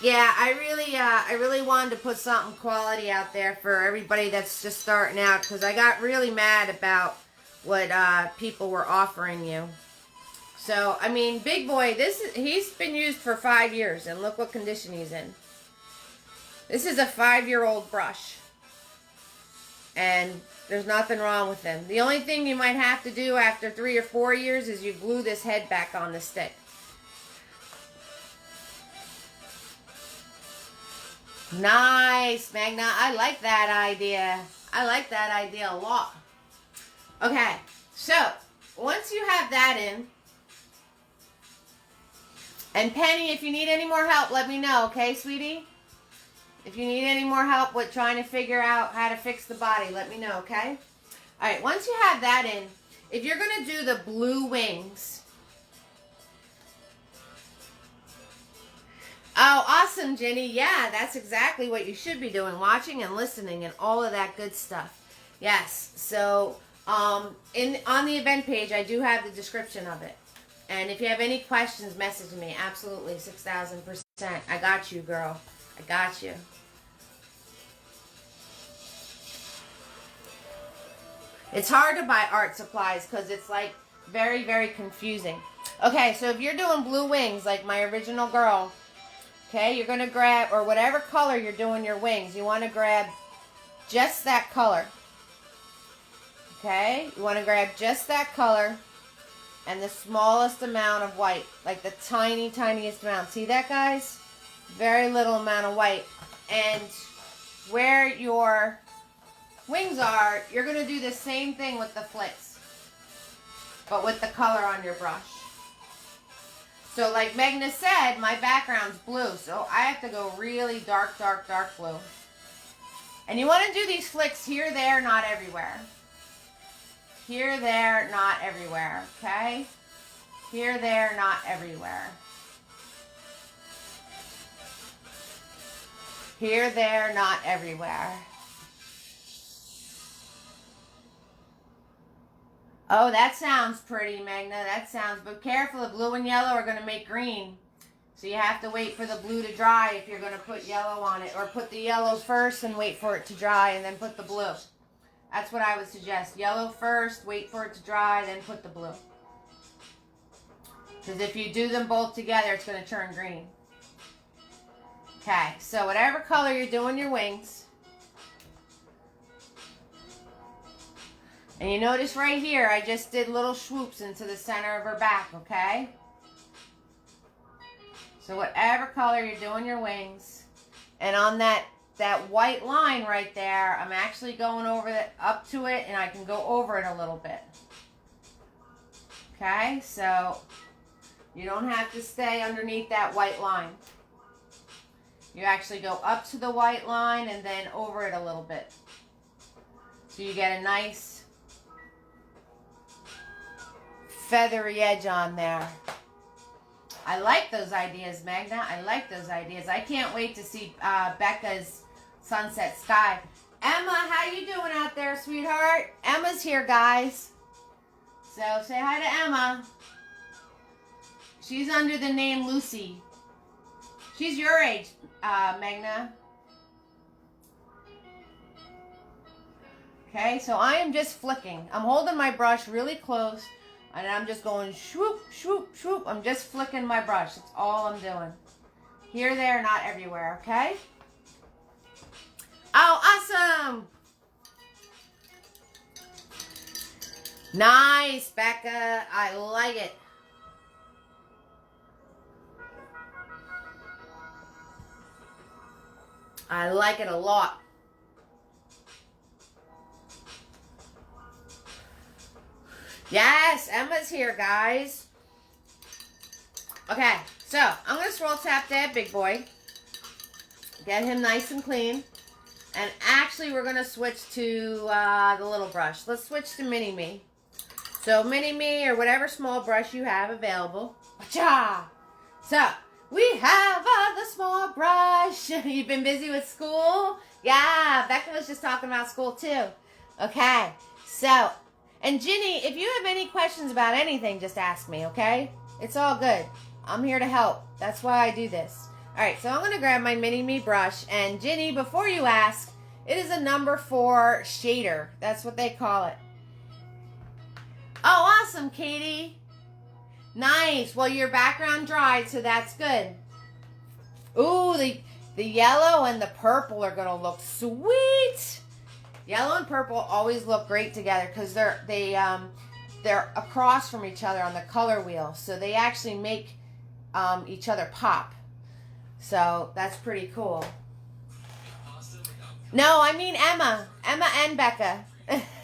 Yeah, I really wanted to put something quality out there for everybody that's just starting out, because I got really mad about what people were offering you. So, I mean, Big Boy, he's been used for 5 years, and look what condition he's in. This is a 5-year-old brush, and there's nothing wrong with him. The only thing you might have to do after 3 or 4 years is you glue this head back on the stick. Nice, Magna. I like that idea. I like that idea a lot. Okay, so once you have that in, and Penny, if you need any more help, let me know, okay, sweetie? If you need any more help with trying to figure out how to fix the body, let me know, okay? All right, once you have that in, if you're going to do the blue wings, Oh, awesome, Jenny. Yeah, that's exactly what you should be doing, watching and listening and all of that good stuff. Yes. So, on the event page, I do have the description of it. And if you have any questions, message me. Absolutely, 6,000%. I got you, girl. I got you. It's hard to buy art supplies because it's like very, very confusing. Okay, so if you're doing blue wings like my original girl, okay, you're going to grab, or whatever color you're doing your wings, you want to grab just that color. Okay, you want to grab just that color and the smallest amount of white, like the tiniest amount. See that, guys? Very little amount of white. And where your wings are, you're going to do the same thing with the flicks, but with the color on your brush. So like Magna said, my background's blue, so I have to go really dark blue. And you want to do these flicks here, there, not everywhere. Here, there, not everywhere, okay? Here, there, not everywhere. Here, there, not everywhere. Oh, that sounds pretty, Magna. That sounds, but careful, the blue and yellow are going to make green. So you have to wait for the blue to dry if you're going to put yellow on it. Or put the yellow first and wait for it to dry and then put the blue. That's what I would suggest. Yellow first, wait for it to dry, then put the blue. Because if you do them both together, it's going to turn green. Okay, so whatever color you're doing your wings. And you notice right here, I just did little swoops into the center of her back, okay? So whatever color you're doing your wings. And on that white line right there, I'm actually going over it, up to it, and I can go over it a little bit. Okay, so you don't have to stay underneath that white line. You actually go up to the white line and then over it a little bit. So you get a nice feathery edge on there. I like those ideas, Magna. I like those ideas. I can't wait to see Becca's sunset sky. Emma, how you doing out there, sweetheart? Emma's here, guys. So say hi to Emma. She's under the name Lucy. She's your age, Magna. Okay, so I am just flicking. I'm holding my brush really close. And I'm just going swoop, swoop, swoop. I'm just flicking my brush. That's all I'm doing. Here, there, not everywhere, okay? Oh, awesome! Nice, Becca. I like it. I like it a lot. Yes, Emma's here, guys. Okay, so I'm going to swirl tap that big boy. Get him nice and clean. And actually, we're going to switch to the little brush. Let's switch to Mini-Me. So, Mini-Me or whatever small brush you have available. Cha! So, we have the small brush. You've been busy with school? Yeah, Becca was just talking about school too. Okay, so... And Ginny, if you have any questions about anything, just ask me, okay? It's all good. I'm here to help. That's why I do this. All right, so I'm going to grab my Mini-Me brush. And Ginny, before you ask, it is a number 4 shader. That's what they call it. Oh, awesome, Katie. Nice. Well, your background dried, so that's good. Ooh, the yellow and the purple are going to look sweet. Yellow and purple always look great together because they're across from each other on the color wheel. So they actually make each other pop. So that's pretty cool. No, I mean Emma. Emma and Becca.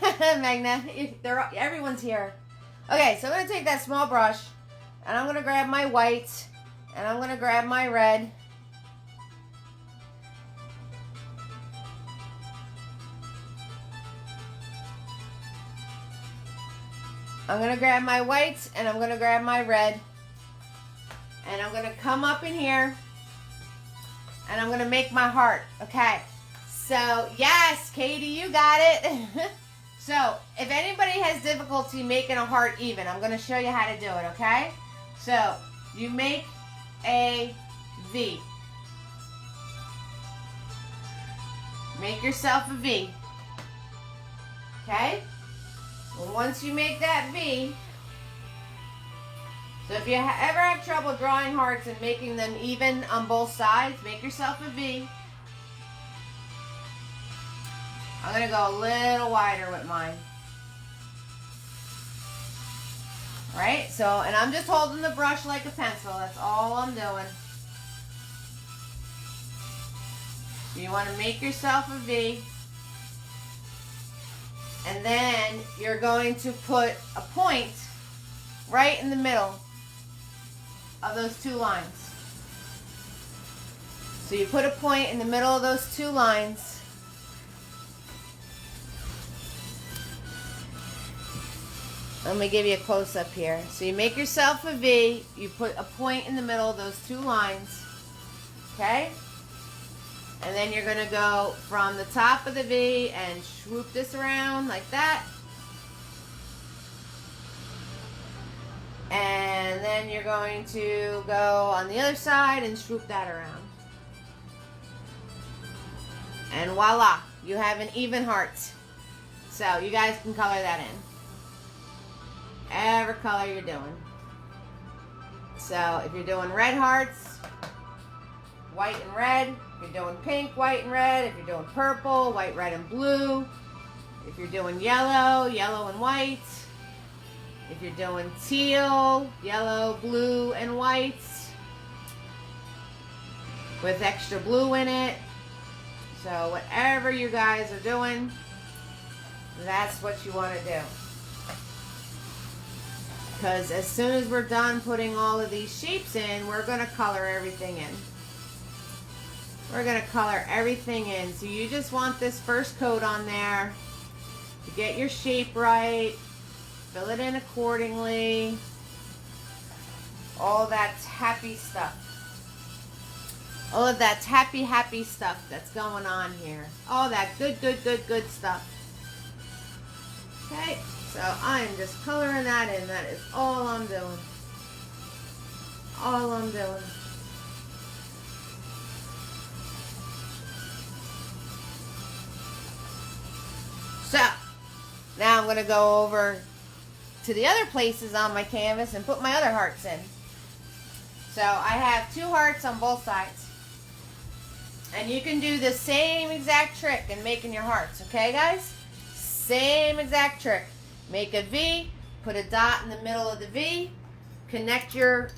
Magna. Everyone's here. Okay, so I'm going to take that small brush and I'm going to grab my white and I'm going to grab my red. I'm going to grab my whites and I'm going to grab my red. And I'm going to come up in here And I'm going to make my heart. Okay. So, yes, Katie, you got it. So, if anybody has difficulty making a heart even, I'm going to show you how to do it, okay? So, you make a V. Make yourself a V. Okay? Well, once you make that V, so if you ever have trouble drawing hearts and making them even on both sides, make yourself a V. I'm going to go a little wider with mine. Right? So, and I'm just holding the brush like a pencil. That's all I'm doing. You want to make yourself a V. And then you're going to put a point right in the middle of those two lines. So you put a point in the middle of those two lines. Let me give you a close-up here. So you make yourself a V, you put a point in the middle of those two lines, okay? And then you're going to go from the top of the V and swoop this around like that. And then you're going to go on the other side and swoop that around. And voila, you have an even heart. So you guys can color that in. Whatever color you're doing. So if you're doing red hearts, white and red. If you're doing pink, white and red. If you're doing purple, white, red, and blue. If you're doing yellow, yellow and white. If you're doing teal, yellow, blue, and white. With extra blue in it. So whatever you guys are doing, that's what you want to do. Because as soon as we're done putting all of these shapes in, we're going to color everything in. We're going to color everything in. So you just want this first coat on there to get your shape right. Fill it in accordingly. All that happy stuff. All of that happy stuff that's going on here. All that good stuff. Okay. So I'm just coloring that in. That is all I'm doing. All I'm doing. So, now I'm going to go over to the other places on my canvas and put my other hearts in. So I have two hearts on both sides. And you can do the same exact trick in making your hearts. Okay, guys? Same exact trick. Make a V, put a dot in the middle of the V, connect your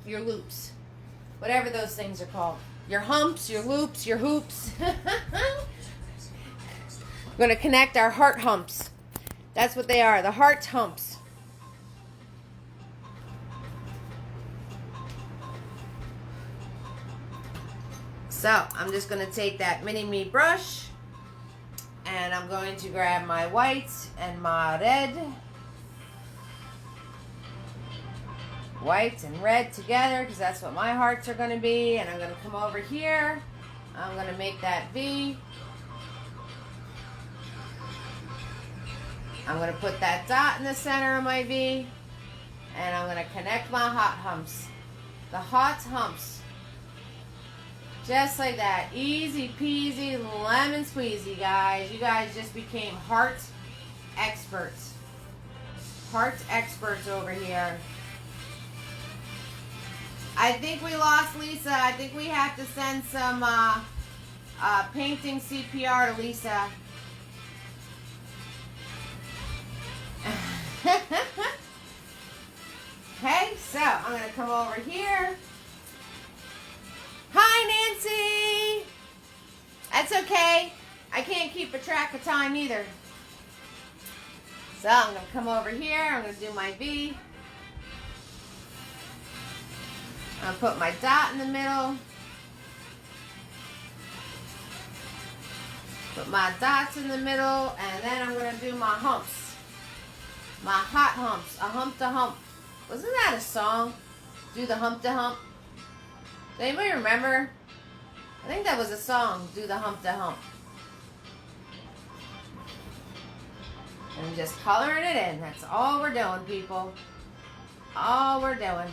loops, whatever those things are called. Your humps, your loops, your hoops. We're going to connect our heart humps. That's what they are, the heart humps. So I'm just going to take that mini me brush. And I'm going to grab my white and my red. White and red together because that's what my hearts are going to be. And I'm going to come over here. I'm going to make that V. I'm going to put that dot in the center of my V. And I'm going to connect my hot humps. The hot humps. Just like that. Easy peasy, lemon squeezy, guys. You guys just became heart experts. Heart experts over here. I think we lost Lisa. I think we have to send some painting CPR to Lisa. Okay, so I'm going to come over here. Hi, Nancy. That's okay. I can't keep a track of time either. So I'm going to come over here. I'm going to do my V. I'm going to put my dot in the middle. Put my dots in the middle. And then I'm going to do my humps. My hot humps. A hump to hump. Wasn't that a song? Do the hump to hump. Does anybody remember? I think that was a song, Do the Hump to Hump. And just coloring it in. That's all we're doing, people. All we're doing.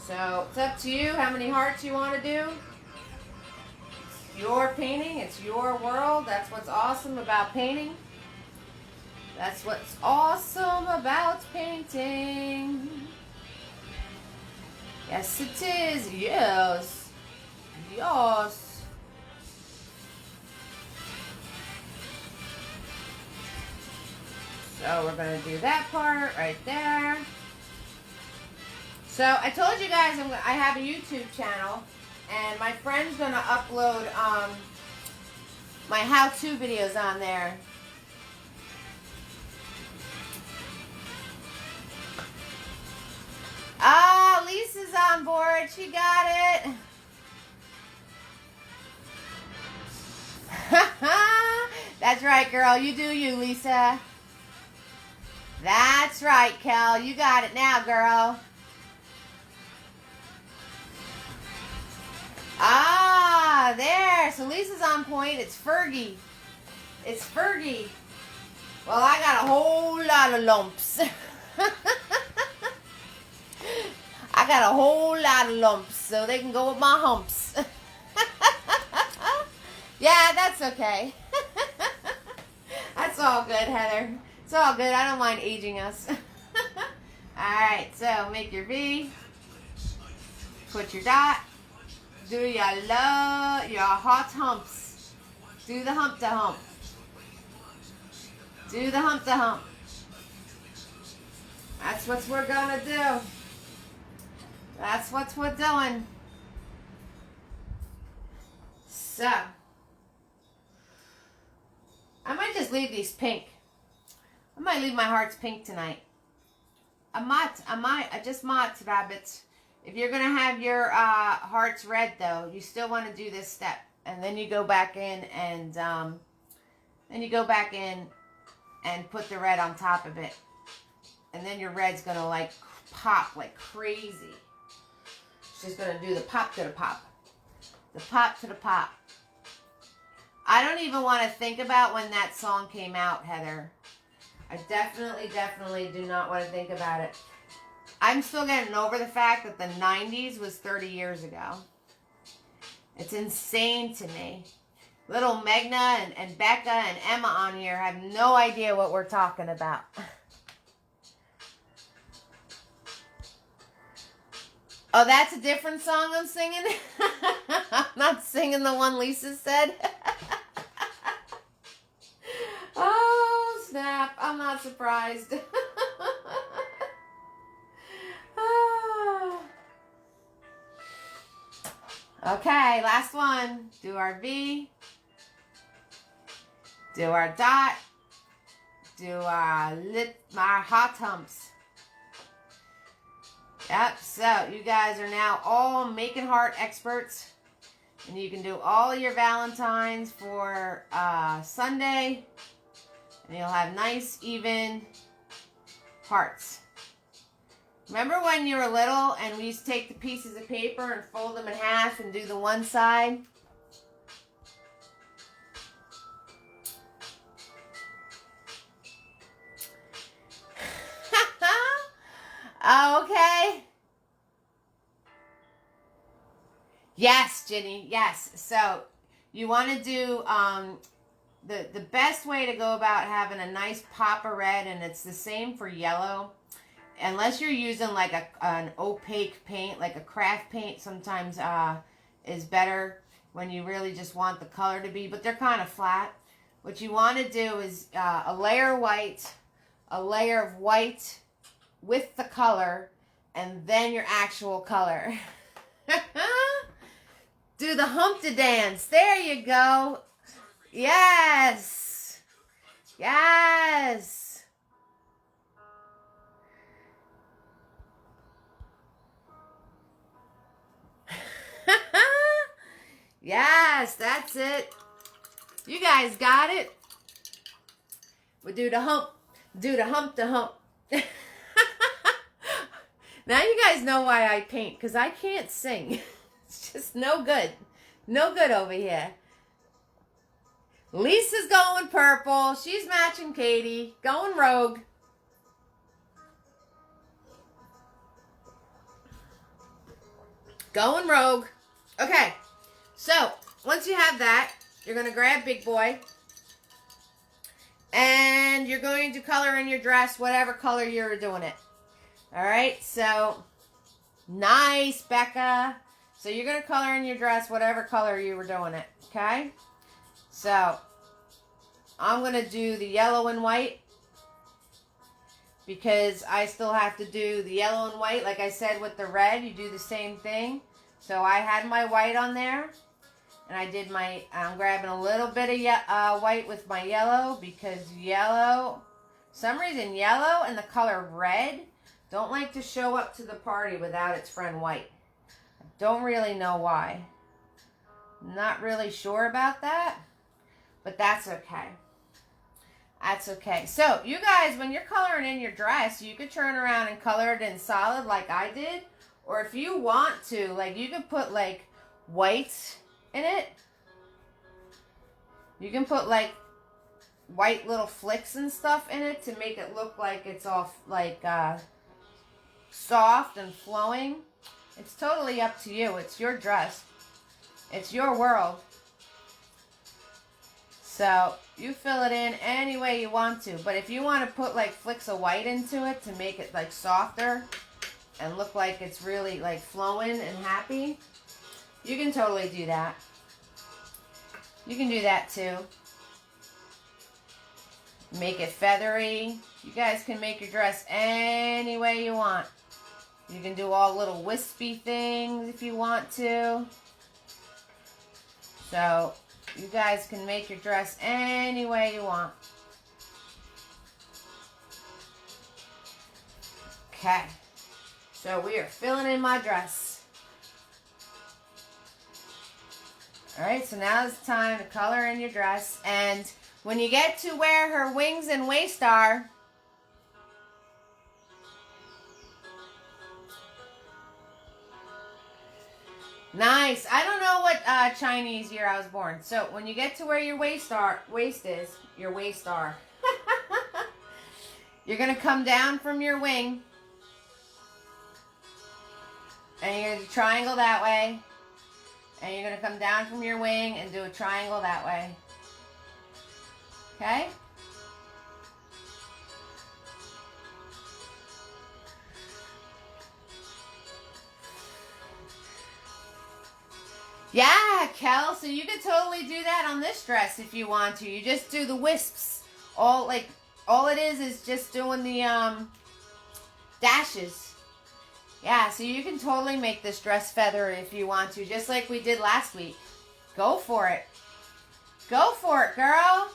So it's up to you how many hearts you want to do. It's your painting. It's your world. That's what's awesome about painting. That's what's awesome about painting. Yes, it is. Yes. Yes. So we're going to do that part right there. So I told you guys I have a YouTube channel, and my friend's going to upload my how-to videos on there. Ah, Lisa's on board. She got it. That's right, girl. You do you, Lisa. That's right, Kel. You got it now, girl. Ah, there. So Lisa's on point. It's Fergie. It's Fergie. Well, I got a whole lot of lumps. I got a whole lot of lumps, so they can go with my humps. Yeah, that's okay. That's all good, Heather. It's all good. I don't mind aging us. Alright, so make your V. Put your dot. Do your hot humps. Do the hump to hump. Do the hump to hump. That's what we're going to do. That's what we're doing. So, I might just leave these pink. I might leave my hearts pink tonight. I just might, rabbits. If you're going to have your hearts red, though, you still want to do this step. And then you go back in and, put the red on top of it. And then your red's going to, like, pop like crazy. She's going to do the pop to the pop. The pop to the pop. I don't even want to think about when that song came out, Heather. I definitely do not want to think about it. I'm still getting over the fact that the 90s was 30 years ago. It's insane to me. Little Megna and Becca and Emma on here have no idea what we're talking about. Oh, that's a different song I'm singing? I'm not singing the one Lisa said. Oh, snap. I'm not surprised. Okay, last one. Do our V. Do our dot. Do our hot humps. Yep, so you guys are now all making heart experts. And you can do all your Valentines for Sunday. And you'll have nice, even hearts. Remember when you were little and we used to take the pieces of paper and fold them in half and do the one side? Okay. Yes, Ginny. Yes. So you want to do the best way to go about having a nice pop of red, and it's the same for yellow. Unless you're using like an opaque paint, like a craft paint, sometimes is better when you really just want the color to be, but they're kind of flat. What you want to do is a layer of white with the color, and then your actual color. Do the Humpty dance. There you go. Yes. Yes. Yes, that's it. You guys got it. We do the hump. Do the hump to hump. Now you guys know why I paint, because I can't sing. It's just no good. No good over here. Lisa's going purple. She's matching Katie. Going rogue. Going rogue. Okay. So, once you have that, you're going to grab Big Boy. And you're going to color in your dress whatever color you're doing it. Alright, so nice, Becca. So you're going to color in your dress whatever color you were doing it. Okay? So, I'm going to do the yellow and white because I still have to do the yellow and white. Like I said with the red, you do the same thing. So I had my white on there. And I did I'm grabbing a little bit of white with my yellow because yellow, some reason yellow and the color red don't like to show up to the party without its friend white. I don't really know why. Not really sure about that. But that's okay. That's okay. So, you guys, when you're coloring in your dress, you could turn around and color it in solid like I did. Or if you want to, like, you could put, like, whites in it. You can put, like, white little flicks and stuff in it to make it look like it's all, like, soft and flowing. It's totally up to you. It's your dress. It's your world. So, you fill it in any way you want to. But if you want to put, like, flicks of white into it to make it, like, softer and look like it's really, like, flowing and happy, you can totally do that. You can do that, too. Make it feathery. You guys can make your dress any way you want. You can do all little wispy things if you want to. So, you guys can make your dress any way you want. Okay. So we are filling in my dress. Alright, so now it's time to color in your dress. And when you get to where her wings and waist are, nice. I don't know what Chinese year I was born. So when you get to where your waist is, you're going to come down from your wing. And you're going to do a triangle that way. And you're going to come down from your wing and do a triangle that way. Okay? Yeah, Kel, so you could totally do that on this dress if you want to. You just do the wisps. All it is just doing the dashes. Yeah, so you can totally make this dress feathery if you want to, just like we did last week. Go for it. Go for it, girl.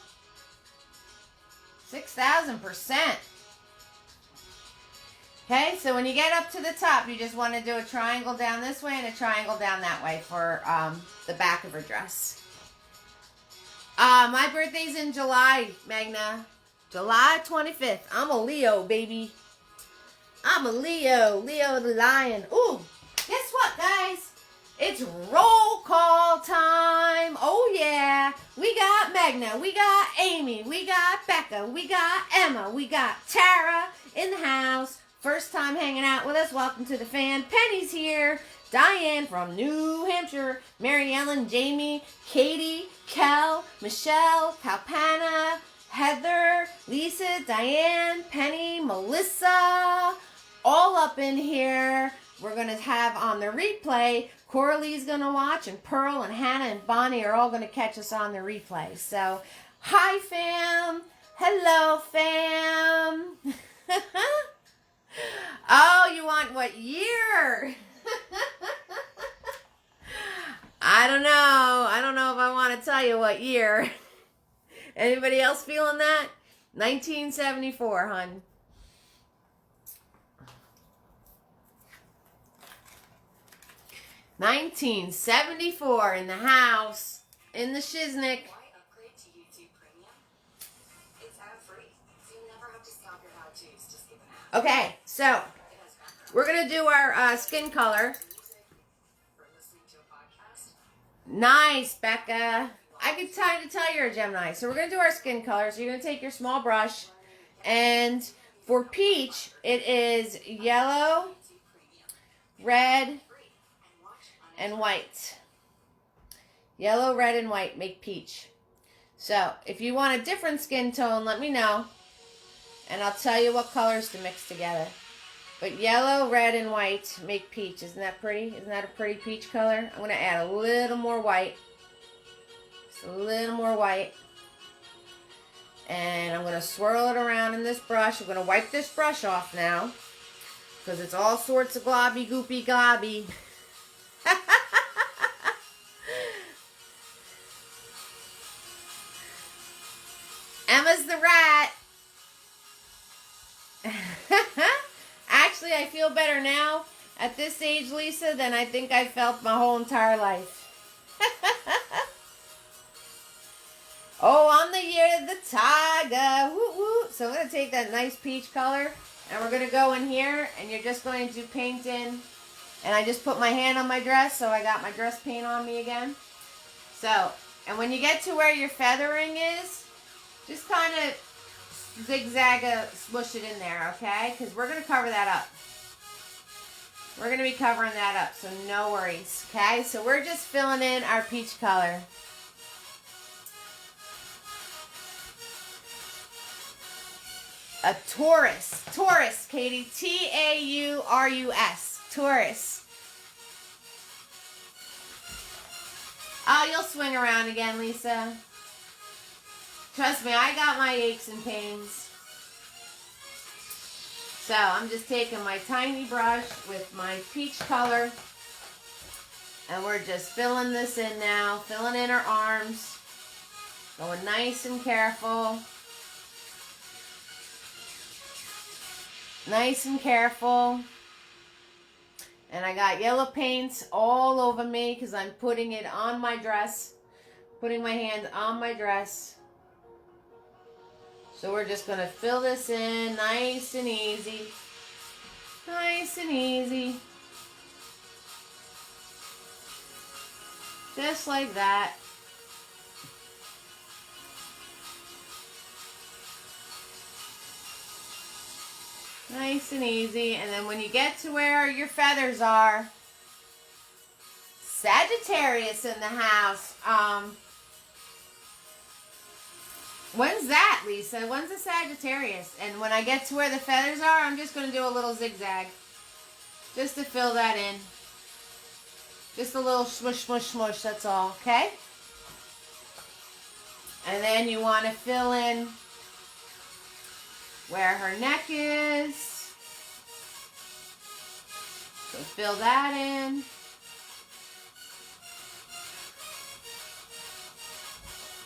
6,000%. Okay, so when you get up to the top, you just want to do a triangle down this way and a triangle down that way for the back of her dress. My birthday's in July, Magna. July 25th. I'm a Leo, baby. I'm a Leo. Leo the lion. Ooh, guess what, guys? It's roll call time. Oh, yeah. We got Magna. We got Amy. We got Becca. We got Emma. We got Tara in the house. First time hanging out with us. Welcome to the fan. Penny's here. Diane from New Hampshire. Mary Ellen, Jamie, Katie, Kel, Michelle, Kalpana, Heather, Lisa, Diane, Penny, Melissa. All up in here. We're going to have on the replay. Coralie's going to watch, and Pearl and Hannah and Bonnie are all going to catch us on the replay. So, hi, fam. Hello, fam. Oh, you want what year? I don't know. I don't know if I want to tell you what year. Anybody else feeling that? 1974, hun. $1974 in the house, in the shiznick. Why upgrade to YouTube Premium? It's ad-free, so you never have to stop your how-tos to skip an ad. Okay, so we're gonna do our skin color. Nice, Becca. I could kind of tell you're a Gemini. So we're going to do our skin color. So you're going to take your small brush. And for peach, it is yellow, red, and white. Yellow, red, and white make peach. So if you want a different skin tone, let me know. And I'll tell you what colors to mix together. But yellow, red, and white make peach. Isn't that pretty? Isn't that a pretty peach color? I'm going to add a little more white. Just a little more white. And I'm going to swirl it around in this brush. I'm going to wipe this brush off now. Because it's all sorts of globby, goopy, gobby. Emma's the rat. Actually, I feel better now at this age, Lisa, than I think I felt my whole entire life. Oh, I'm the year of the tiger. Woo woo. So I'm going to take that nice peach color, and we're going to go in here, and you're just going to paint in. And I just put my hand on my dress, so I got my dress paint on me again. So, and when you get to where your feathering is, just kind of zigzag, smush it in there, okay? Because we're going to cover that up. We're going to be covering that up, so no worries, okay? So we're just filling in our peach color. A Taurus. Taurus, Katie. Taurus. Taurus. Oh, you'll swing around again, Lisa. Trust me, I got my aches and pains. So I'm just taking my tiny brush with my peach color. And we're just filling this in now. Filling in her arms. Going nice and careful. Nice and careful. And I got yellow paints all over me because I'm putting it on my dress. Putting my hand on my dress. So we're just going to fill this in nice and easy. Nice and easy. Just like that. Nice and easy. And then when you get to where your feathers are, Sagittarius in the house. When's that, Lisa? When's the Sagittarius? And when I get to where the feathers are, I'm just going to do a little zigzag. Just to fill that in. Just a little smush, smush, smush. That's all, okay? And then you want to fill in where her neck is. So fill that in.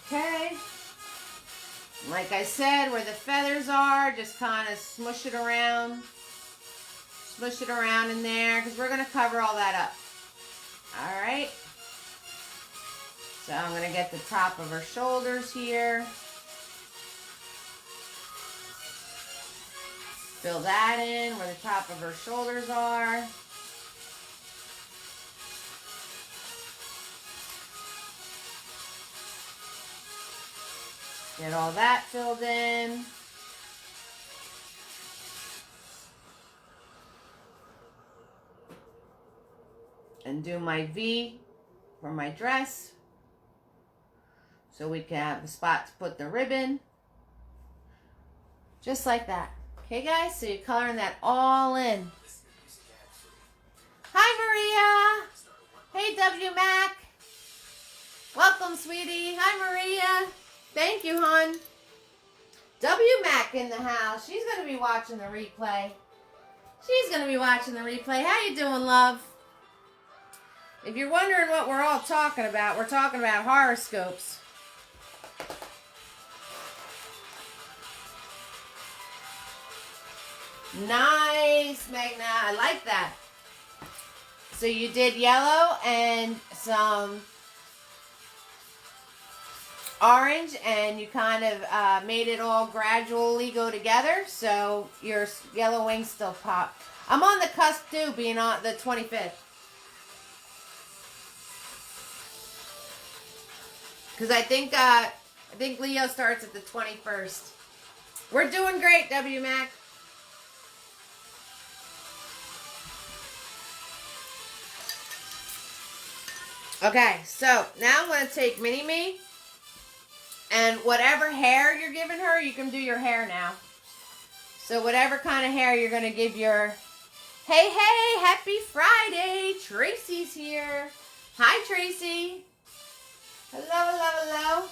Okay. Like I said, where the feathers are, just kind of smush it around. Smush it around in there because we're going to cover all that up. Alright. So I'm going to get the top of her shoulders here. Fill that in where the top of her shoulders are. Get all that filled in. And do my V for my dress. So we can have a spot to put the ribbon. Just like that. Okay, guys, so you're coloring that all in. Hi, Maria. Hey, W Mac. Welcome, sweetie. Hi, Maria. Thank you, hon. W Mac in the house. She's going to be watching the replay. She's going to be watching the replay. How you doing, love? If you're wondering what we're all talking about, we're talking about horoscopes. Nice, Magna. I like that. So you did yellow and some orange, and you kind of made it all gradually go together, so your yellow wings still pop. I'm on the cusp too, being on the 25th. Because I think Leo starts at the 21st. We're doing great, W Mac. Okay, so now I'm going to take Mini-Me, and whatever hair you're giving her, you can do your hair now. So whatever kind of hair you're going to give your... Hey, happy Friday. Tracy's here. Hi, Tracy. Hello.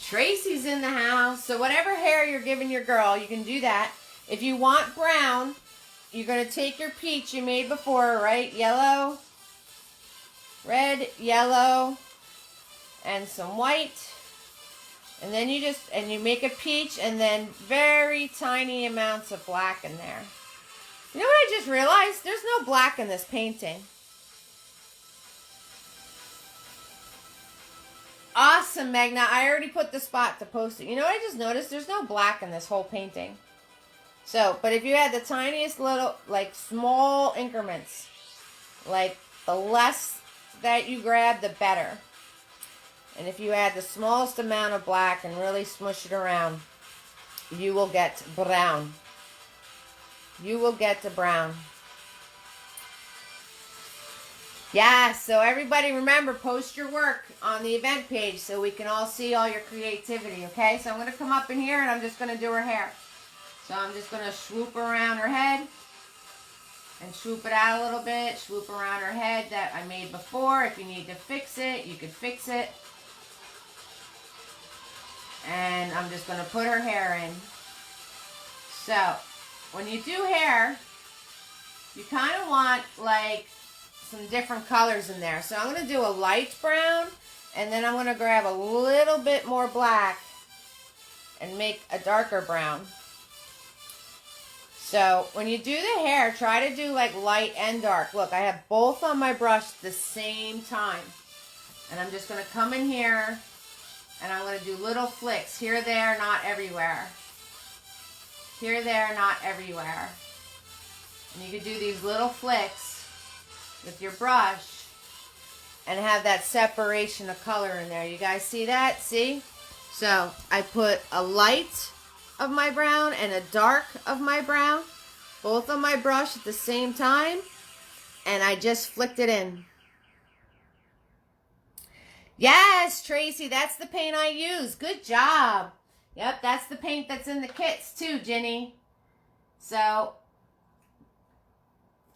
Tracy's in the house. So whatever hair you're giving your girl, you can do that. If you want brown, you're going to take your peach you made before, right? Yellow, red, yellow, and some white. And then you make a peach and then very tiny amounts of black in there. You know what I just realized? There's no black in this painting. Awesome, Magna. I already put the spot to post it. You know what I just noticed? There's no black in this whole painting. So, but if you had the tiniest little, like small increments, like the less that you grab, the better. And if you add the smallest amount of black and really smush it around, you will get brown. You will get to brown. Yeah, so everybody remember, post your work on the event page so we can all see all your creativity, okay? So I'm going to come up in here and I'm just going to do her hair. So I'm just going to swoop around her head and swoop it out a little bit. Swoop around her head that I made before. If you need to fix it, you can fix it. And I'm just going to put her hair in. So, when you do hair, you kind of want like some different colors in there. So I'm going to do a light brown, and then I'm going to grab a little bit more black and make a darker brown. So when you do the hair, try to do like light and dark. Look, I have both on my brush at the same time. And I'm just going to come in here. And I'm going to do little flicks. Here, there, not everywhere. Here, there, not everywhere. And you can do these little flicks with your brush and have that separation of color in there. You guys see that? See? So I put a light of my brown and a dark of my brown, both on my brush at the same time. And I just flicked it in. Yes, Tracy, that's the paint I use. Good job. Yep, that's the paint that's in the kits too, Ginny. So,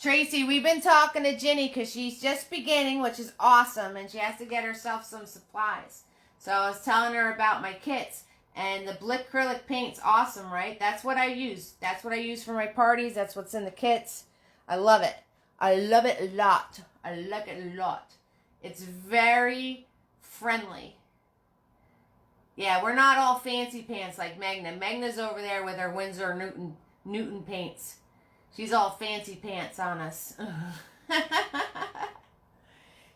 Tracy, we've been talking to Ginny because she's just beginning, which is awesome, and she has to get herself some supplies. So I was telling her about my kits, and the Blick acrylic paint's awesome, right? That's what I use. That's what I use for my parties. That's what's in the kits. I love it. I love it a lot. I like it a lot. It's very friendly. Yeah, we're not all fancy pants like Magna. Magna's over there with her Winsor Newton paints. She's all fancy pants on us.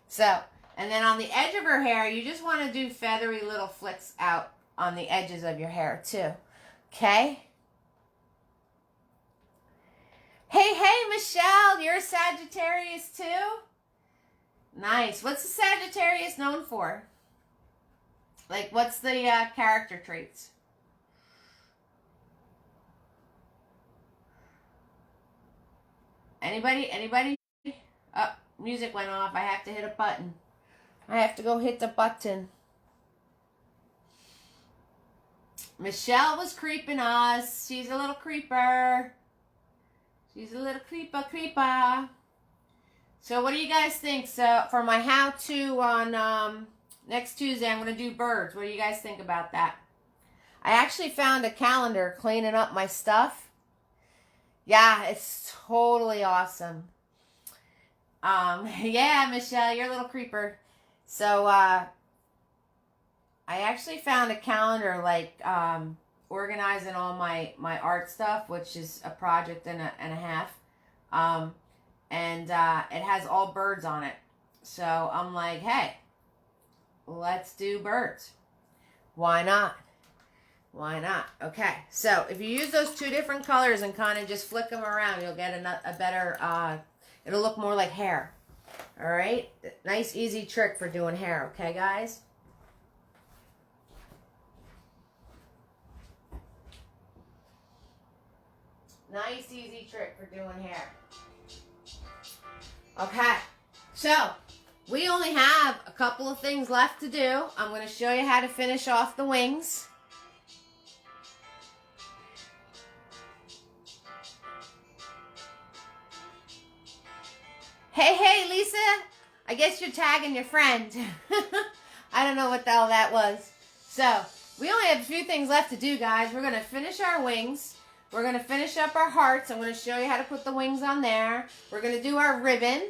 So, and then on the edge of her hair, you just want to do feathery little flicks out on the edges of your hair too. Okay? Hey, Michelle, you're a Sagittarius too? Nice. What's the Sagittarius known for? Like, what's the character traits? Anybody? Oh, music went off. I have to hit a button. I have to go hit the button. Michelle was creeping us. She's a little creeper. She's a little creeper. So what do you guys think? So for my how-to on next Tuesday, I'm going to do birds. What do you guys think about that? I actually found a calendar cleaning up my stuff. Yeah, it's totally awesome. Yeah, Michelle, you're a little creeper. So I actually found a calendar like organizing all my art stuff, which is a project and a half. And it has all birds on it. So I'm like, hey, let's do birds. Why not? Why not? Okay, so if you use those two different colors and kind of just flick them around, you'll get a better, it'll look more like hair. All right? Nice, easy trick for doing hair, okay, guys? Nice, easy trick for doing hair. Okay, so we only have a couple of things left to do. I'm going to show you how to finish off the wings. Hey, Lisa, I guess you're tagging your friend. I don't know what the hell that was. So, we only have a few things left to do, guys. We're going to finish our wings. We're going to finish up our hearts. I'm going to show you how to put the wings on there. We're going to do our ribbon.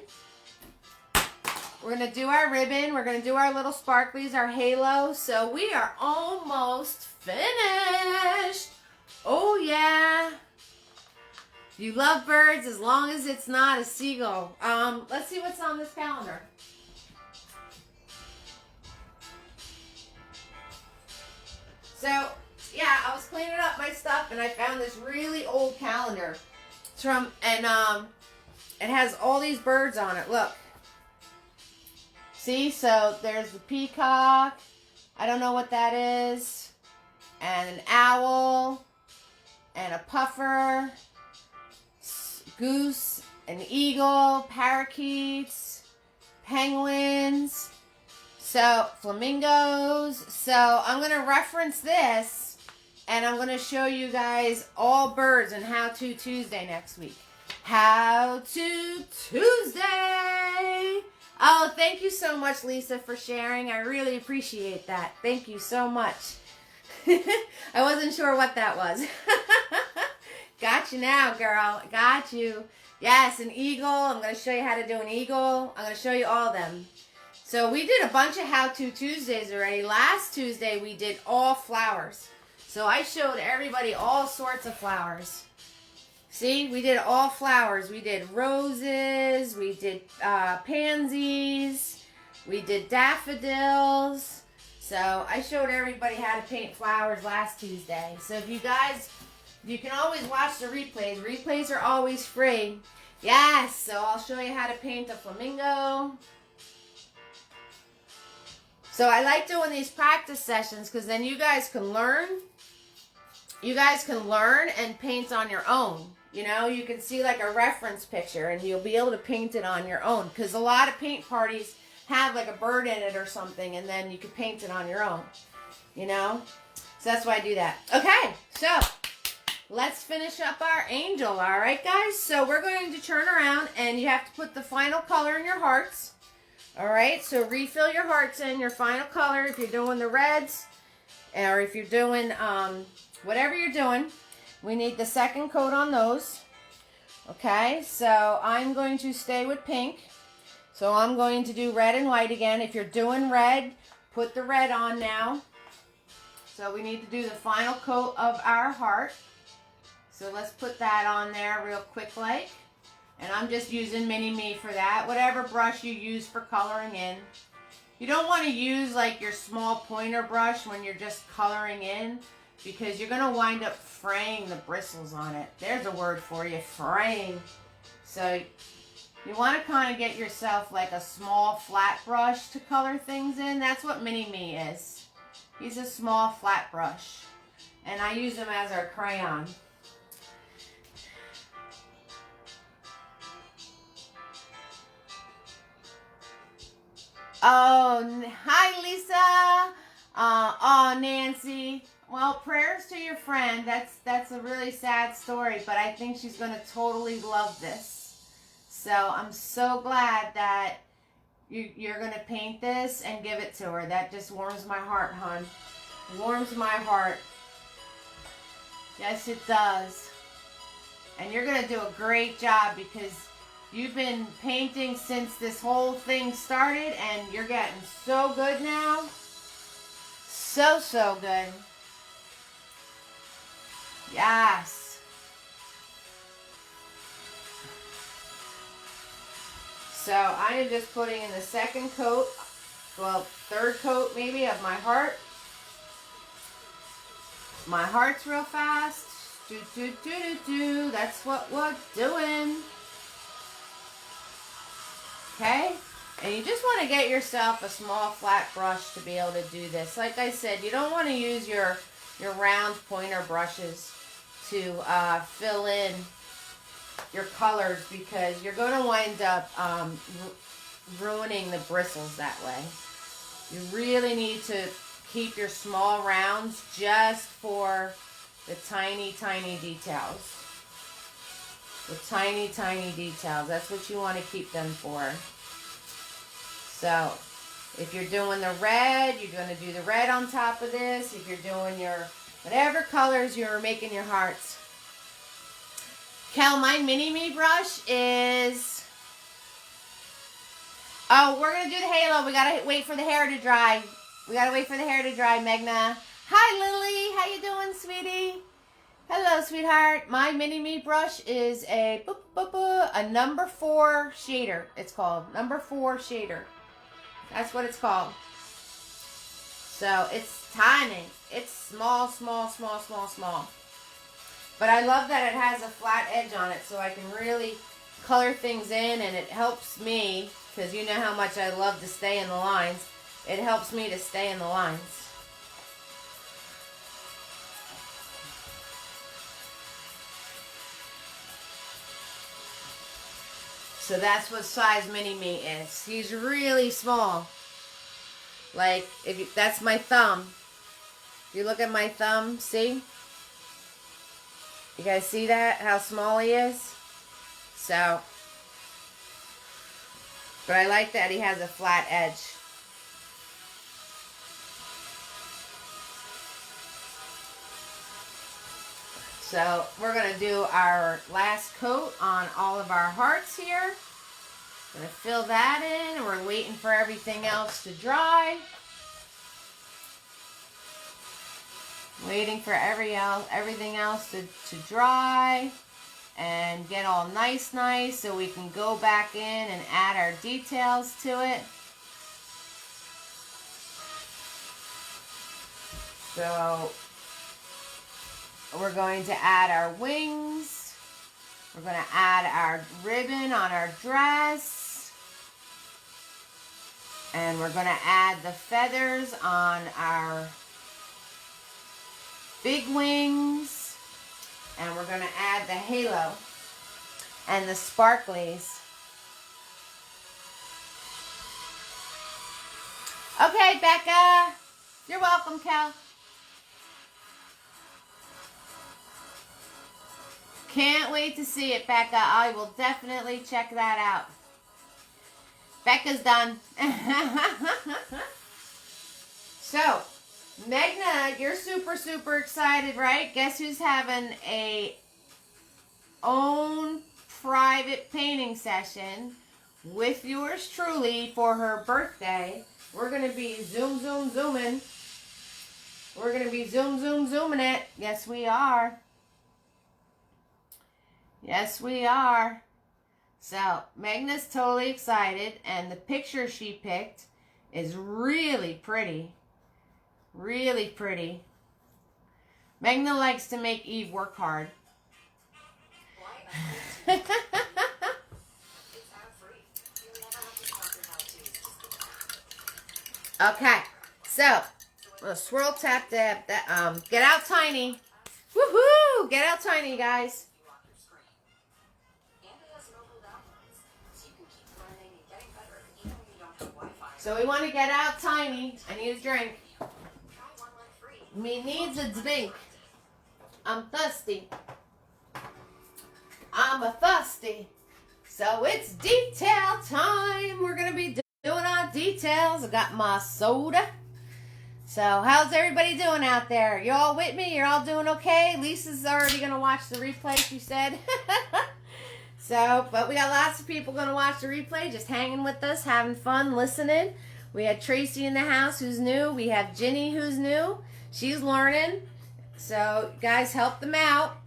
We're going to do our ribbon. We're going to do our little sparklies, our halo. So, we are almost finished. Oh, yeah. You love birds as long as it's not a seagull. Let's see what's on this calendar. So, yeah, I was cleaning up my stuff and I found this really old calendar. It's from, and it has all these birds on it. Look. See, so there's the peacock. I don't know what that is. And an owl. And a puffer. Goose, an eagle, parakeets, penguins, so flamingos. So I'm going to reference this and I'm going to show you guys all birds and How To Tuesday next week. How To Tuesday. Oh, thank you so much, Lisa, for sharing. I really appreciate that. Thank you so much. I wasn't sure what that was. Got you now, girl. Got you. Yes, an eagle. I'm going to show you how to do an eagle. I'm going to show you all of them. So we did a bunch of How To Tuesdays already. Last Tuesday, we did all flowers. So I showed everybody all sorts of flowers. See, we did all flowers. We did roses. We did pansies. We did daffodils. So I showed everybody how to paint flowers last Tuesday. So if you guys... You can always watch the replays. Replays are always free. Yes, so I'll show you how to paint a flamingo. So I like doing these practice sessions because then you guys can learn. You guys can learn and paint on your own. You know, you can see like a reference picture and you'll be able to paint it on your own. Because a lot of paint parties have like a bird in it or something and then you can paint it on your own. You know? So that's why I do that. Okay, so... let's finish up our angel, all right, guys? So we're going to turn around, and you have to put the final color in your hearts, all right? So refill your hearts in your final color if you're doing the reds, or if you're doing whatever you're doing. We need the second coat on those, okay? So I'm going to stay with pink. So I'm going to do red and white again. If you're doing red, put the red on now. So we need to do the final coat of our heart. So let's put that on there real quick like. And I'm just using Mini Me for that. Whatever brush you use for coloring in. You don't want to use like your small pointer brush when you're just coloring in. Because you're going to wind up fraying the bristles on it. There's a word for you, fraying. So you want to kind of get yourself like a small flat brush to color things in. That's what Mini Me is. He's a small flat brush. And I use him as our crayon. Oh, hi, Lisa. Oh, Nancy. Well, prayers to your friend. That's a really sad story, but I think she's going to totally love this. So I'm so glad that you're going to paint this and give it to her. That just warms my heart, hon. Warms my heart. Yes, it does. And you're going to do a great job because you've been painting since this whole thing started and you're getting so good now. So good. Yes. So I am just putting in the second coat, well, third coat maybe of my heart. My heart's real fast. That's what we're doing. Okay? And you just want to get yourself a small flat brush to be able to do this. Like I said, you don't want to use your round pointer brushes to fill in your colors, because you're going to wind up ruining the bristles that way. You really need to keep your small rounds just for the tiny, tiny details. The tiny, tiny details. That's what you want to keep them for. So, if you're doing the red, you're going to do the red on top of this. If you're doing your whatever colors you're making your hearts. Kel, my mini-me brush is... Oh, we're going to do the halo. We got to wait for the hair to dry. We got to wait for the hair to dry, Megna. Hi, Lily. How you doing, sweetie? Hello, sweetheart. My mini-me brush is a number 4 shader. It's called number 4 shader. That's what it's called. So, it's tiny. It's small, small, small, small, small. But I love that it has a flat edge on it, so I can really color things in, and it helps me, because you know how much I love to stay in the lines. It helps me to stay in the lines. So that's what size mini-me is. He's really small. Like, that's my thumb. If you look at my thumb, see? You guys see that? How small he is? So, but I like that he has a flat edge. So, we're going to do our last coat on all of our hearts here. Going to fill that in. We're waiting for everything else to dry. Waiting for everything else to dry and get all nice so we can go back in and add our details to it. So we're going to add our wings. We're going to add our ribbon on our dress. And we're going to add the feathers on our big wings. And we're going to add the halo and the sparklies. Okay, Becca. You're welcome, Kel. Can't wait to see it, Becca. I will definitely check that out. Becca's done. So, Megna, you're super excited, right? Guess who's having a own private painting session with yours truly for her birthday. We're going to be zooming. We're going to be zooming it. Yes, we are. Yes, we are. So, Megna's totally excited, and the picture she picked is really pretty. Really pretty. Megna likes to make Eve work hard. Okay, so we'll swirl tap dab that get out tiny. Woohoo! Get out tiny, guys. So we want to get out tiny. I need a drink. Me needs a drink. I'm thirsty. I'm a thirsty. So it's detail time. We're going to be doing our details. I got my soda. So how's everybody doing out there? You all with me? You're all doing okay? Lisa's already going to watch the replay, she said. So, but we got lots of people going to watch the replay, just hanging with us, having fun, listening. We had Tracy in the house who's new. We have Ginny who's new. She's learning. So, guys, help them out.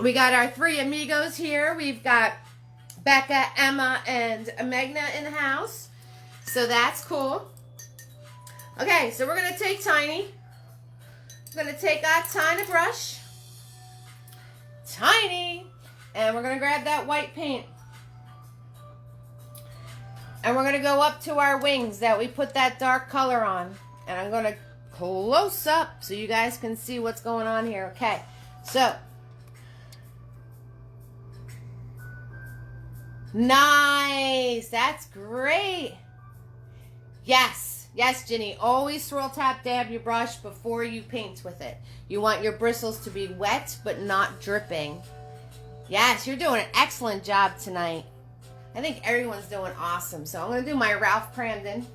We got our 3 amigos here. We've got Becca, Emma, and Megna in the house. So, that's cool. Okay, so we're going to take Tiny. We're going to take our tiny brush. Tiny. And we're going to grab that white paint. And we're going to go up to our wings that we put that dark color on. And I'm going to close up so you guys can see what's going on here. Okay, so. Nice. That's great. Yes. Yes, Ginny. Always swirl, tap, dab your brush before you paint with it. You want your bristles to be wet but not dripping. Yes, you're doing an excellent job tonight. I think everyone's doing awesome. So I'm going to do my Ralph Cramden.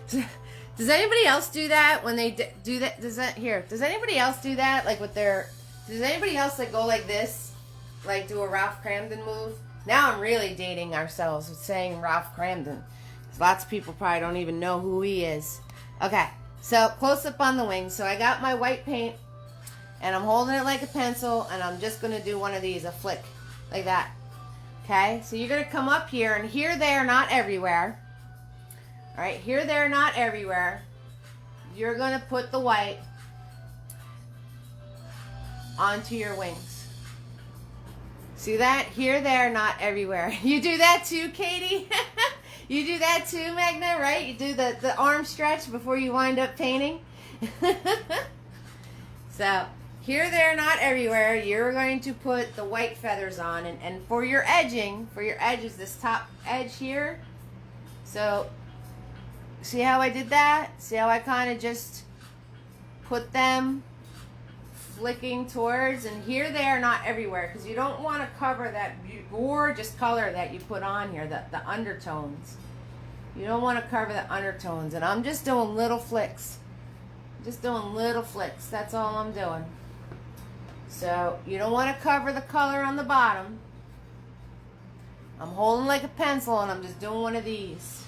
Does anybody else do that when they do that? Does anybody else do that? Like with their, does anybody else like go like this? Like do a Ralph Cramden move? Now I'm really dating ourselves with saying Ralph Cramden. Lots of people probably don't even know who he is. Okay, so close up on the wings. So I got my white paint and I'm holding it like a pencil and I'm just going to do one of these, a flick, like that. Okay, so you're going to come up here and here, there, not everywhere. All right, here, there, not everywhere. You're going to put the white onto your wings. See that? Here, there, not everywhere. You do that too, Katie? You do that too, Magna, right? You do the arm stretch before you wind up painting. So, here, there, not everywhere, you're going to put the white feathers on. And for your edging, for your edges, this top edge here. So, see how I did that? See how I kind of just put them flicking towards, and here, there, not everywhere, because you don't want to cover that gorgeous color that you put on here, the undertones. You don't want to cover the undertones, and I'm just doing little flicks. Just doing little flicks. That's all I'm doing. So you don't want to cover the color on the bottom. I'm holding like a pencil, and I'm just doing one of these.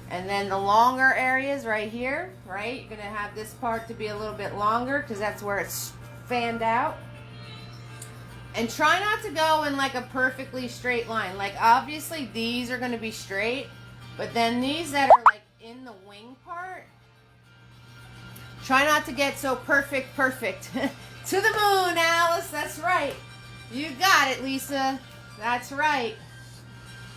And then the longer areas right here, right? You're going to have this part to be a little bit longer because that's where it's fanned out. And try not to go in like a perfectly straight line. Like obviously these are going to be straight, but then these that are like in the wing part, try not to get so perfect. To the moon, Alice. That's right. You got it, Lisa. That's right.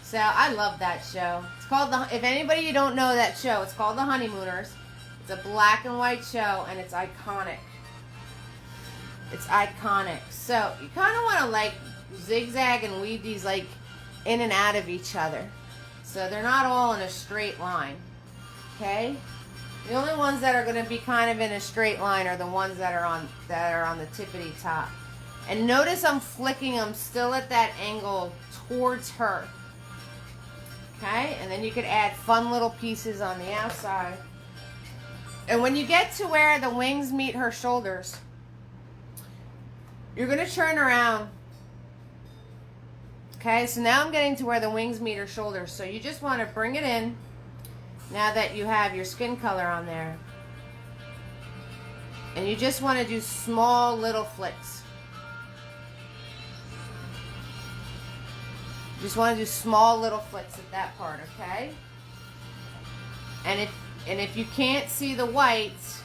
So I love that show. It's called if anybody you don't know that show, it's called The Honeymooners. It's a black and white show and it's iconic. It's iconic. So you kind of want to like zigzag and weave these like in and out of each other. So they're not all in a straight line. Okay? The only ones that are going to be kind of in a straight line are the ones that are on the tippity top. And notice I'm flicking them still at that angle towards her. Okay, and then you could add fun little pieces on the outside. And when you get to where the wings meet her shoulders, you're going to turn around. Okay, so now I'm getting to where the wings meet her shoulders. So you just want to bring it in now that you have your skin color on there. And you just want to do small little flicks. Just want to do small little flicks at that part, okay? And if you can't see the whites,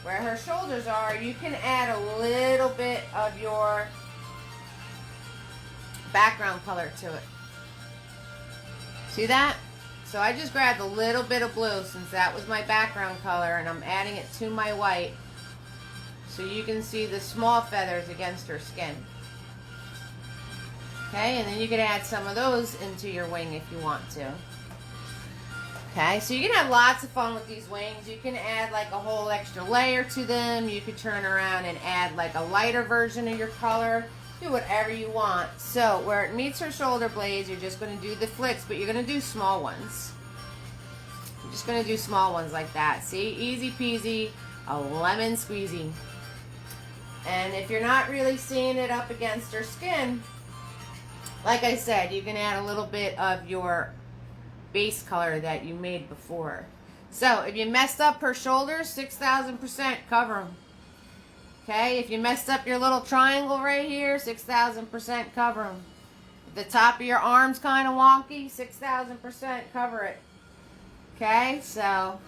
where her shoulders are, you can add a little bit of your background color to it. See that? So I just grabbed a little bit of blue since that was my background color, and I'm adding it to my white. So you can see the small feathers against her skin. Okay, and then you can add some of those into your wing if you want to. Okay, so you can have lots of fun with these wings. You can add like a whole extra layer to them. You could turn around and add like a lighter version of your color. Do whatever you want. So where it meets her shoulder blades, you're just going to do the flicks, but you're going to do small ones. You're just going to do small ones like that. See, easy peasy, a lemon squeezy. And if you're not really seeing it up against her skin, like I said, you can add a little bit of your base color that you made before. So if you messed up her shoulders, 6,000% cover them. Okay, if you messed up your little triangle right here, 6,000% cover them. If the top of your arm's kind of wonky, 6,000% cover it. Okay, so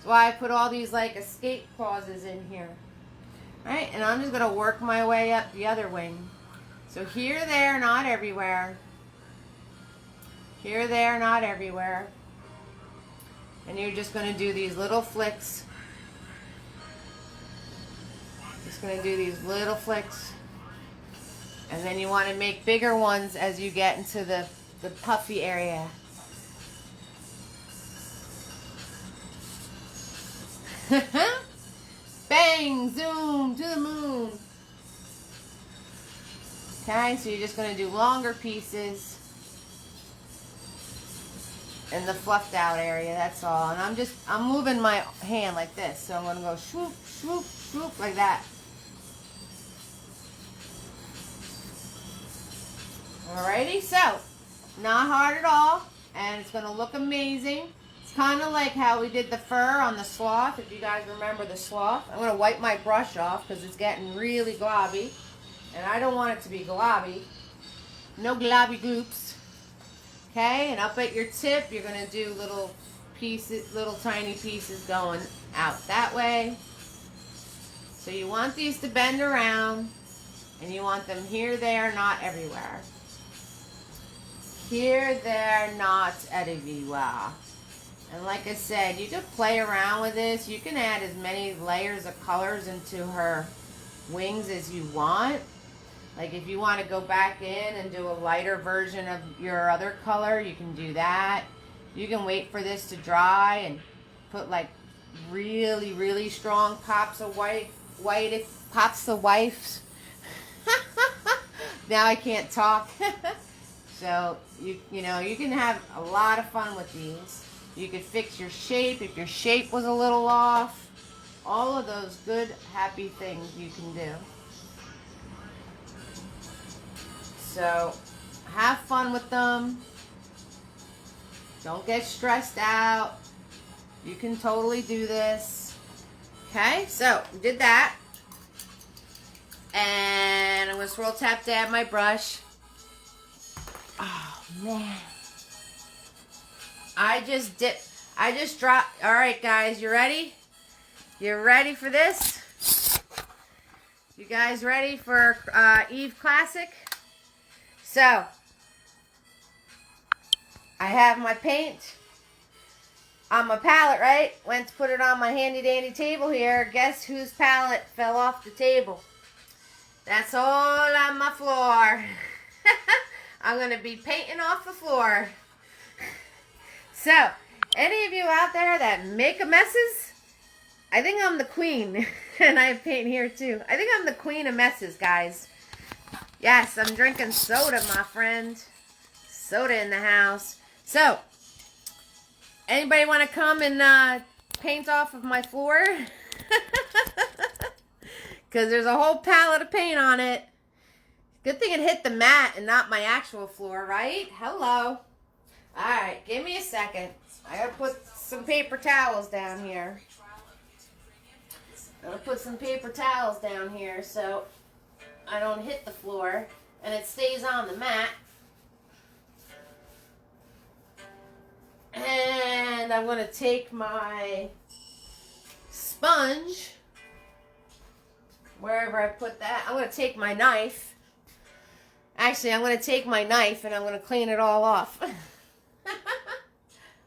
That's why I put all these like escape clauses in here. Alright, and I'm just going to work my way up the other wing. So here, there, not everywhere. Here, there, not everywhere. And you're just going to do these little flicks. Just going to do these little flicks. And then you want to make bigger ones as you get into the puffy area. Bang! Zoom! To the moon! Okay, so you're just going to do longer pieces in the fluffed out area, that's all. And I'm moving my hand like this. So I'm going to go swoop, swoop, swoop, like that. Alrighty, so not hard at all, and it's going to look amazing. It's kind of like how we did the fur on the sloth, if you guys remember the sloth. I'm going to wipe my brush off because it's getting really globby, and I don't want it to be globby. No globby goops. Okay, and up at your tip, you're going to do little pieces, little tiny pieces going out that way. So you want these to bend around, and you want them here, there, not everywhere. Here, there, not everywhere. And like I said, you can play around with this. You can add as many layers of colors into her wings as you want. Like if you want to go back in and do a lighter version of your other color, you can do that. You can wait for this to dry and put like really, really strong pops of pops of whites. Now I can't talk. So, you know, you can have a lot of fun with these. You could fix your shape if your shape was a little off. All of those good, happy things you can do. So, have fun with them. Don't get stressed out. You can totally do this. Okay, so, we did that. And I'm going to swirl tap dab my brush. Oh, man. I just dropped. All right, guys, you ready? You ready for this? You guys ready for Eve Classic? So, I have my paint on my palette, right? Went to put it on my handy dandy table here. Guess whose palette fell off the table? That's all on my floor. I'm going to be painting off the floor. So, any of you out there that make a messes, I think I'm the queen. And I have paint here too. I think I'm the queen of messes, guys. Yes, I'm drinking soda, my friend. Soda in the house. So, anybody want to come and paint off of my floor? Because there's a whole palette of paint on it. Good thing it hit the mat and not my actual floor, right? Hello. Alright, give me a second. I gotta put some paper towels down here. I'm gonna put some paper towels down here so I don't hit the floor and it stays on the mat. And I'm gonna take my sponge, wherever I put that. I'm gonna take my knife. Actually, I'm going to take my knife and I'm going to clean it all off.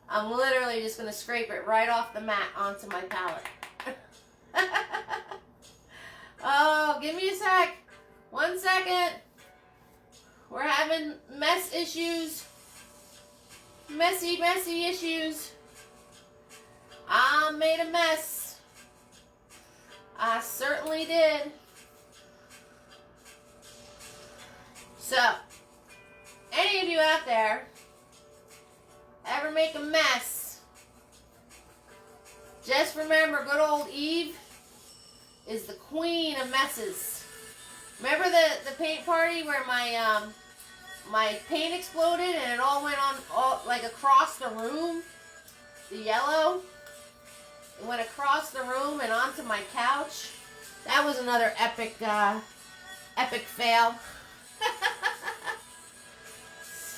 I'm literally just going to scrape it right off the mat onto my palette. Oh, give me a sec. 1 second. We're having mess issues. Messy issues. I made a mess. I certainly did. So, any of you out there ever make a mess, just remember good old Eve is the queen of messes. Remember the paint party where my paint exploded and it all went on like across the room? The yellow? It went across the room and onto my couch. That was another epic fail.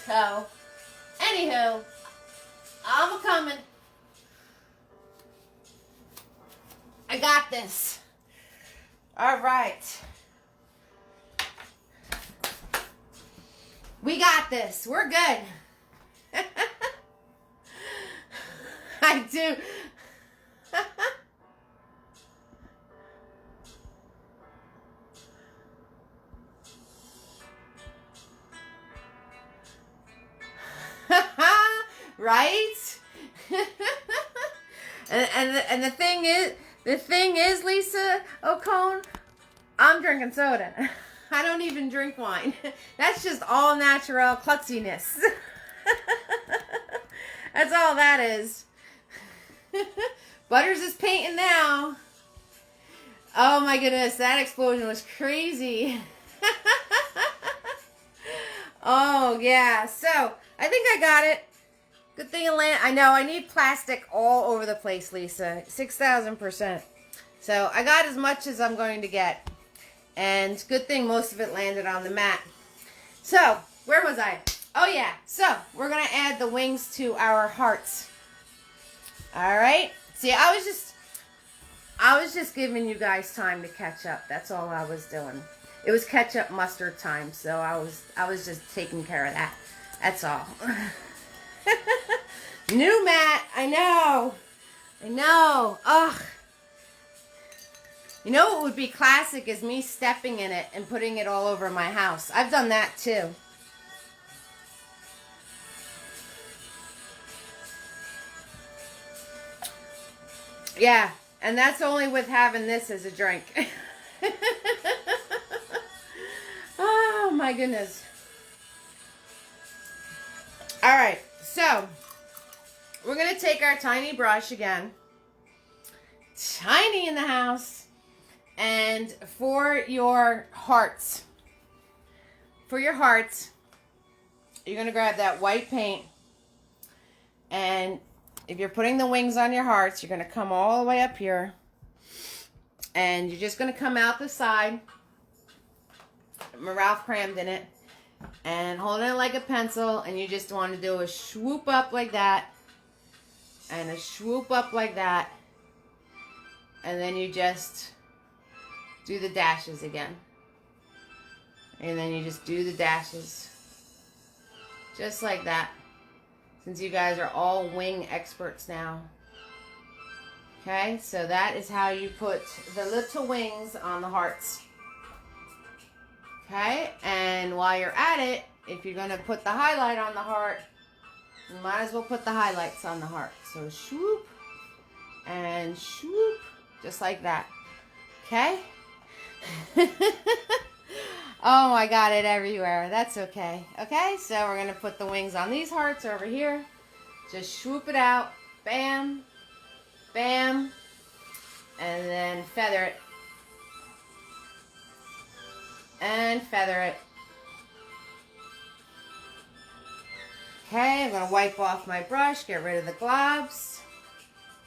So, anywho, I'm a-coming. I got this. All right. We got this. We're good. I do. Right? and the thing is, Lisa O'Cone, I'm drinking soda. I don't even drink wine. That's just all natural klutziness. That's all that is. Butters is painting now. Oh my goodness, that explosion was crazy. Oh yeah, so I think I got it. Good thing it landed. I know I need plastic all over the place, Lisa. 6,000%. So I got as much as I'm going to get. And good thing most of it landed on the mat. So, where was I? Oh yeah, so we're going to add the wings to our hearts. Alright? See, I was just giving you guys time to catch up. That's all I was doing. It was ketchup mustard time, so I was just taking care of that. That's all. New mat, I know. Ugh. You know what would be classic is me stepping in it and putting it all over my house. I've done that too. Yeah, and that's only with having this as a drink. Oh my goodness. All right, so we're going to take our tiny brush again. Tiny in the house. And for your hearts, you're going to grab that white paint. And if you're putting the wings on your hearts, you're going to come all the way up here. And you're just going to come out the side. Ralph crammed in it. And hold it like a pencil. And you just want to do a swoop up like that. And a swoop up like that. And then you just do the dashes again. And then you just do the dashes. Just like that. Since you guys are all wing experts now. Okay, so that is how you put the little wings on the hearts. Okay, and while you're at it, if you're going to put the highlight on the heart, you might as well put the highlights on the heart. So swoop and swoop, just like that. Okay? Oh, I got it everywhere. That's okay. Okay, so we're going to put the wings on these hearts over here. Just swoop it out. Bam. Bam. And then feather it. And feather it. Okay, I'm going to wipe off my brush. Get rid of the globs.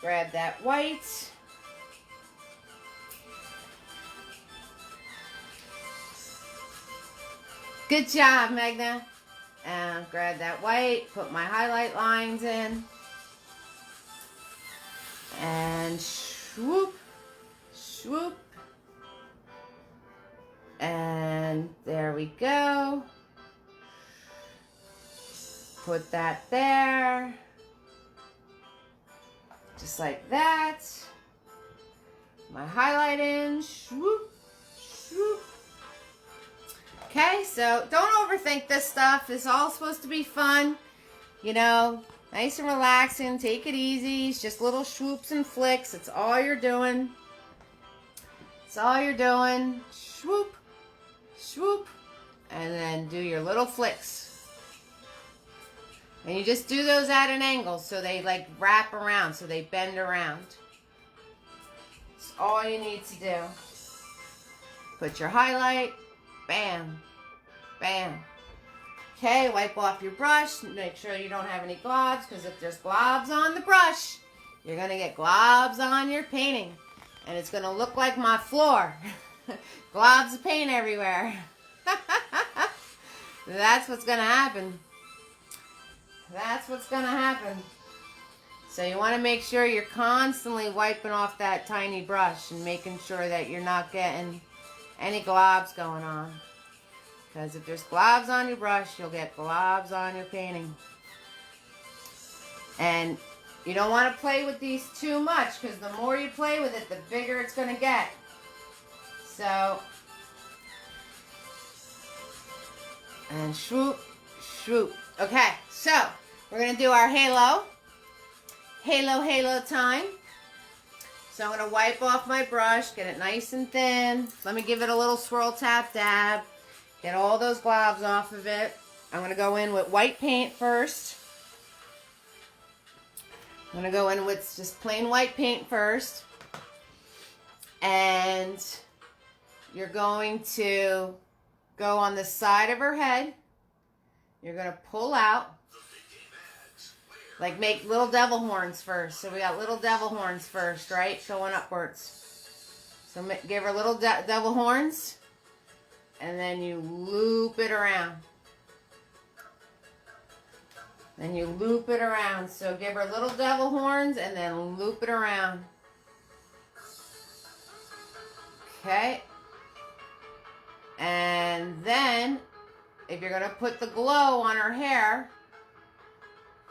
Grab that white. Good job, Magna. And grab that white, put my highlight lines in. And swoop, swoop. And there we go. Put that there. Just like that. My highlight in, swoop, swoop. Okay, so don't overthink this stuff. It's all supposed to be fun. You know, nice and relaxing. Take it easy. It's just little swoops and flicks. That's all you're doing. That's all you're doing. Swoop, swoop, and then do your little flicks. And you just do those at an angle so they like wrap around, so they bend around. That's all you need to do. Put your highlight. Bam. Bam. Okay, wipe off your brush. Make sure you don't have any globs, because if there's globs on the brush, you're going to get globs on your painting. And it's going to look like my floor. Globs of paint everywhere. That's what's going to happen. That's what's going to happen. So you want to make sure you're constantly wiping off that tiny brush and making sure that you're not getting any globs going on. Because if there's globs on your brush, you'll get globs on your painting. And you don't want to play with these too much, because the more you play with it, the bigger it's going to get. So, and swoop, swoop. Okay, so we're going to do our halo. Halo time. So I'm going to wipe off my brush, get it nice and thin. Let me give it a little swirl, tap, dab. Get all those globs off of it. I'm going to go in with white paint first. I'm going to go in with just plain white paint first. And you're going to go on the side of her head. You're going to pull out. Like make little devil horns first. So we got little devil horns first, right? Going upwards. So give her little devil horns. And then you loop it around. Then you loop it around. So give her little devil horns and then loop it around. Okay. And then, if you're going to put the glow on her hair,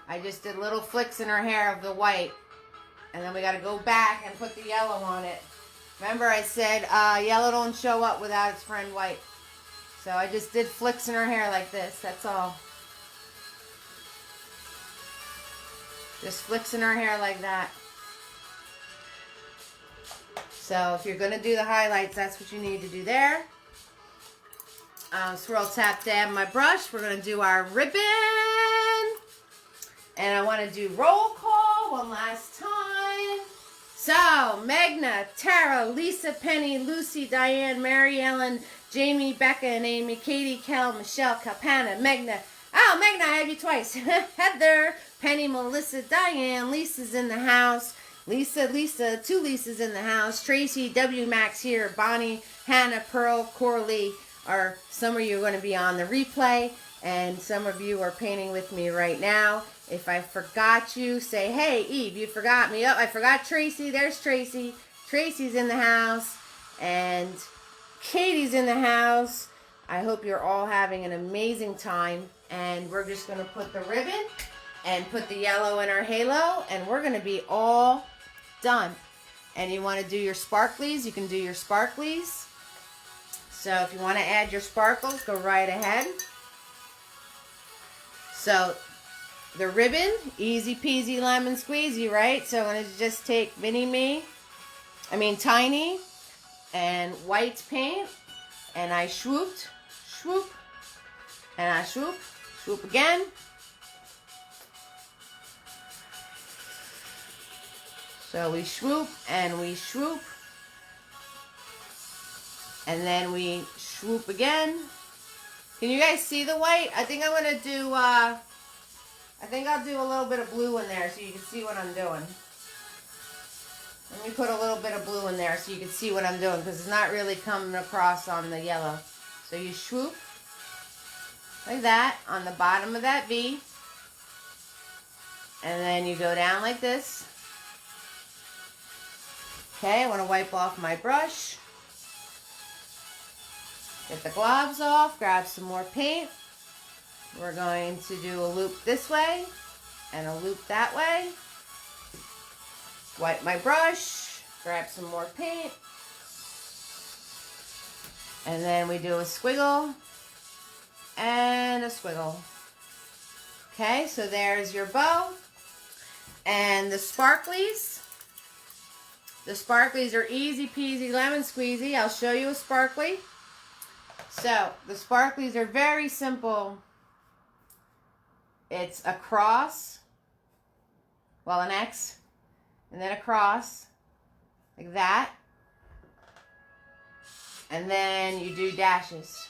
I just did little flicks in her hair of the white. And then we got to go back and put the yellow on it. Remember I said yellow don't show up without its friend white. So I just did flicks in her hair like this. That's all. Just flicks in her hair like that. So if you're going to do the highlights, that's what you need to do there. Swirl, tap, dab my brush. We're going to do our ribbon. And I want to do roll call one last time. So, Magna, Tara, Lisa, Penny, Lucy, Diane, Mary Ellen, Jamie, Becca, and Amy, Katie, Kel, Michelle, Capana, Magna. Oh, Magna, I have you twice. Heather, Penny, Melissa, Diane, Lisa's in the house. Lisa, two Lisas in the house. Tracy, W. Max here. Bonnie, Hannah, Pearl, Coralie. Or some of you are going to be on the replay. And some of you are painting with me right now. If I forgot you, say, hey, Eve, you forgot me. Oh, I forgot Tracy. There's Tracy. Tracy's in the house. And Katie's in the house. I hope you're all having an amazing time. And we're just going to put the ribbon and put the yellow in our halo. And we're going to be all done. And you want to do your sparklies, you can do your sparklies. So if you want to add your sparkles, go right ahead. So the ribbon, easy peasy lemon squeezy, right? So I'm going to just take tiny and white paint, and I swooped, swoop, and I swoop, swoop again. So we swoop and we swoop. And then we swoop again. Can you guys see the white? I think I'm going to do, I'll do a little bit of blue in there so you can see what I'm doing. Let me put a little bit of blue in there so you can see what I'm doing, because it's not really coming across on the yellow. So you swoop like that on the bottom of that V. And then you go down like this. Okay, I want to wipe off my brush. Get the globs off, grab some more paint. We're going to do a loop this way and a loop that way. Wipe my brush, grab some more paint. And then we do a squiggle and a squiggle. Okay, so there's your bow. And the sparklies. The sparklies are easy peasy lemon squeezy. I'll show you a sparkly. So, the sparklies are very simple. It's a cross, well, an X, and then a cross, like that. And then you do dashes.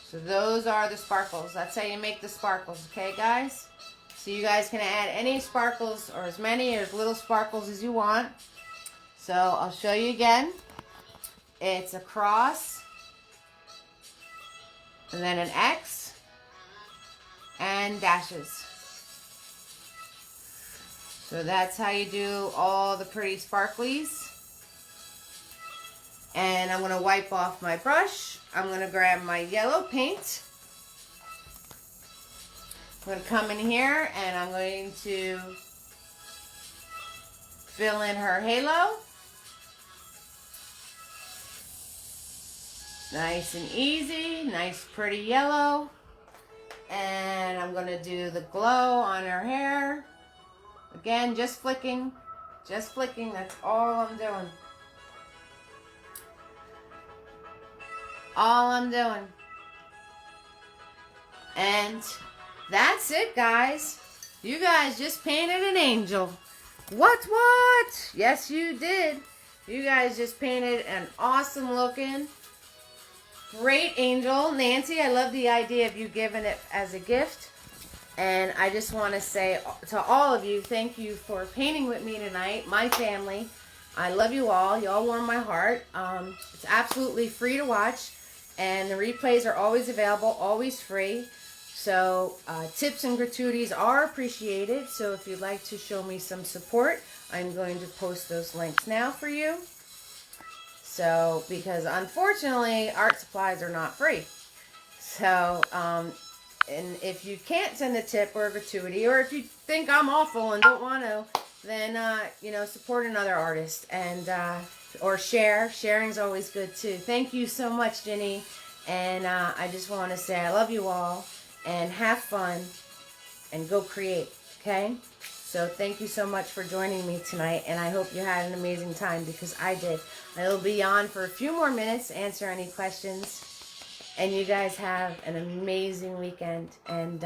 So those are the sparkles. That's how you make the sparkles, okay, guys? So you guys can add any sparkles, or as many or as little sparkles as you want. So I'll show you again. It's a cross, and then an X, and dashes. So that's how you do all the pretty sparklies. And I'm going to wipe off my brush. I'm going to grab my yellow paint. I'm going to come in here and I'm going to fill in her halo. Nice and easy, nice pretty yellow. And I'm going to do the glow on her hair. Again, just flicking, that's all I'm doing. All I'm doing. And that's it, guys. You guys just painted an angel. What? Yes, you did. You guys just painted an awesome looking, great angel. Nancy, I love the idea of you giving it as a gift. And I just want to say to all of you, thank you for painting with me tonight, my family. I love you all. You all warm my heart. It's absolutely free to watch. And the replays are always available, always free. So tips and gratuities are appreciated. So if you'd like to show me some support, I'm going to post those links now for you. So, because unfortunately, art supplies are not free. So, and if you can't send a tip or a gratuity, or if you think I'm awful and don't want to, then, you know, support another artist and, or share. Sharing's always good too. Thank you so much, Ginny. And I just want to say I love you all and have fun and go create, okay? So thank you so much for joining me tonight, and I hope you had an amazing time because I did. I will be on for a few more minutes to answer any questions, and you guys have an amazing weekend, and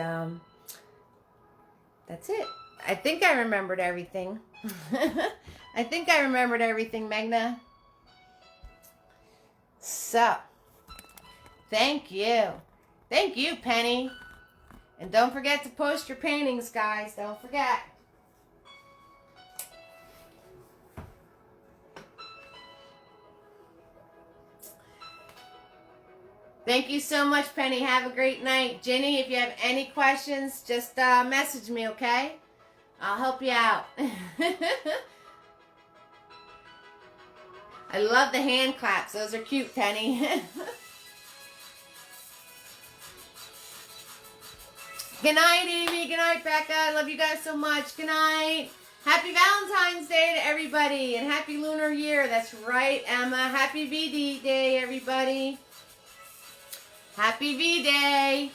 that's it. I think I remembered everything. I think I remembered everything, Magna. So, thank you. Thank you, Penny. And don't forget to post your paintings, guys. Don't forget. Thank you so much, Penny. Have a great night. Jenny, if you have any questions, just message me, okay? I'll help you out. I love the hand claps. Those are cute, Penny. Good night, Amy. Good night, Becca. I love you guys so much. Good night. Happy Valentine's Day to everybody. And Happy Lunar Year. That's right, Emma. Happy VD Day, everybody. Happy V-Day.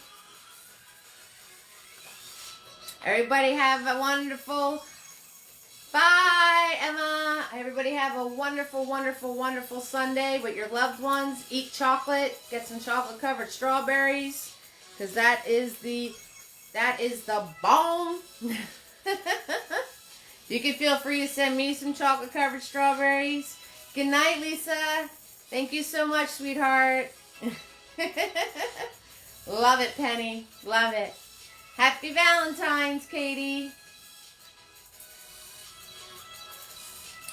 Everybody have a wonderful... Bye, Emma. Everybody have a wonderful, wonderful, wonderful Sunday with your loved ones. Eat chocolate. Get some chocolate-covered strawberries. Because that is the bomb. You can feel free to send me some chocolate-covered strawberries. Good night, Lisa. Thank you so much, sweetheart. Love it, Penny. Love it. Happy Valentine's, Katie.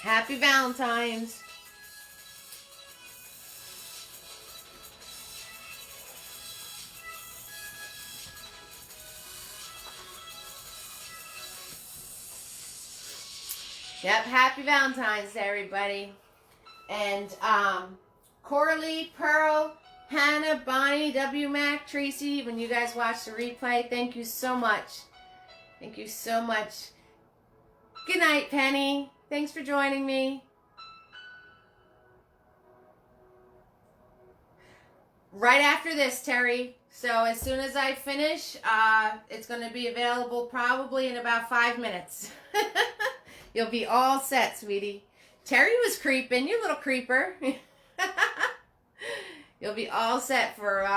Happy Valentine's. Yep, happy Valentine's to everybody. And Coralie, Pearl, Hannah, Bonnie, W. Mac, Tracy, when you guys watch the replay, thank you so much. Thank you so much. Good night, Penny. Thanks for joining me. Right after this, Terry. So as soon as I finish, it's going to be available probably in about 5 minutes. You'll be all set, sweetie. Terry was creeping, you little creeper. You'll be all set for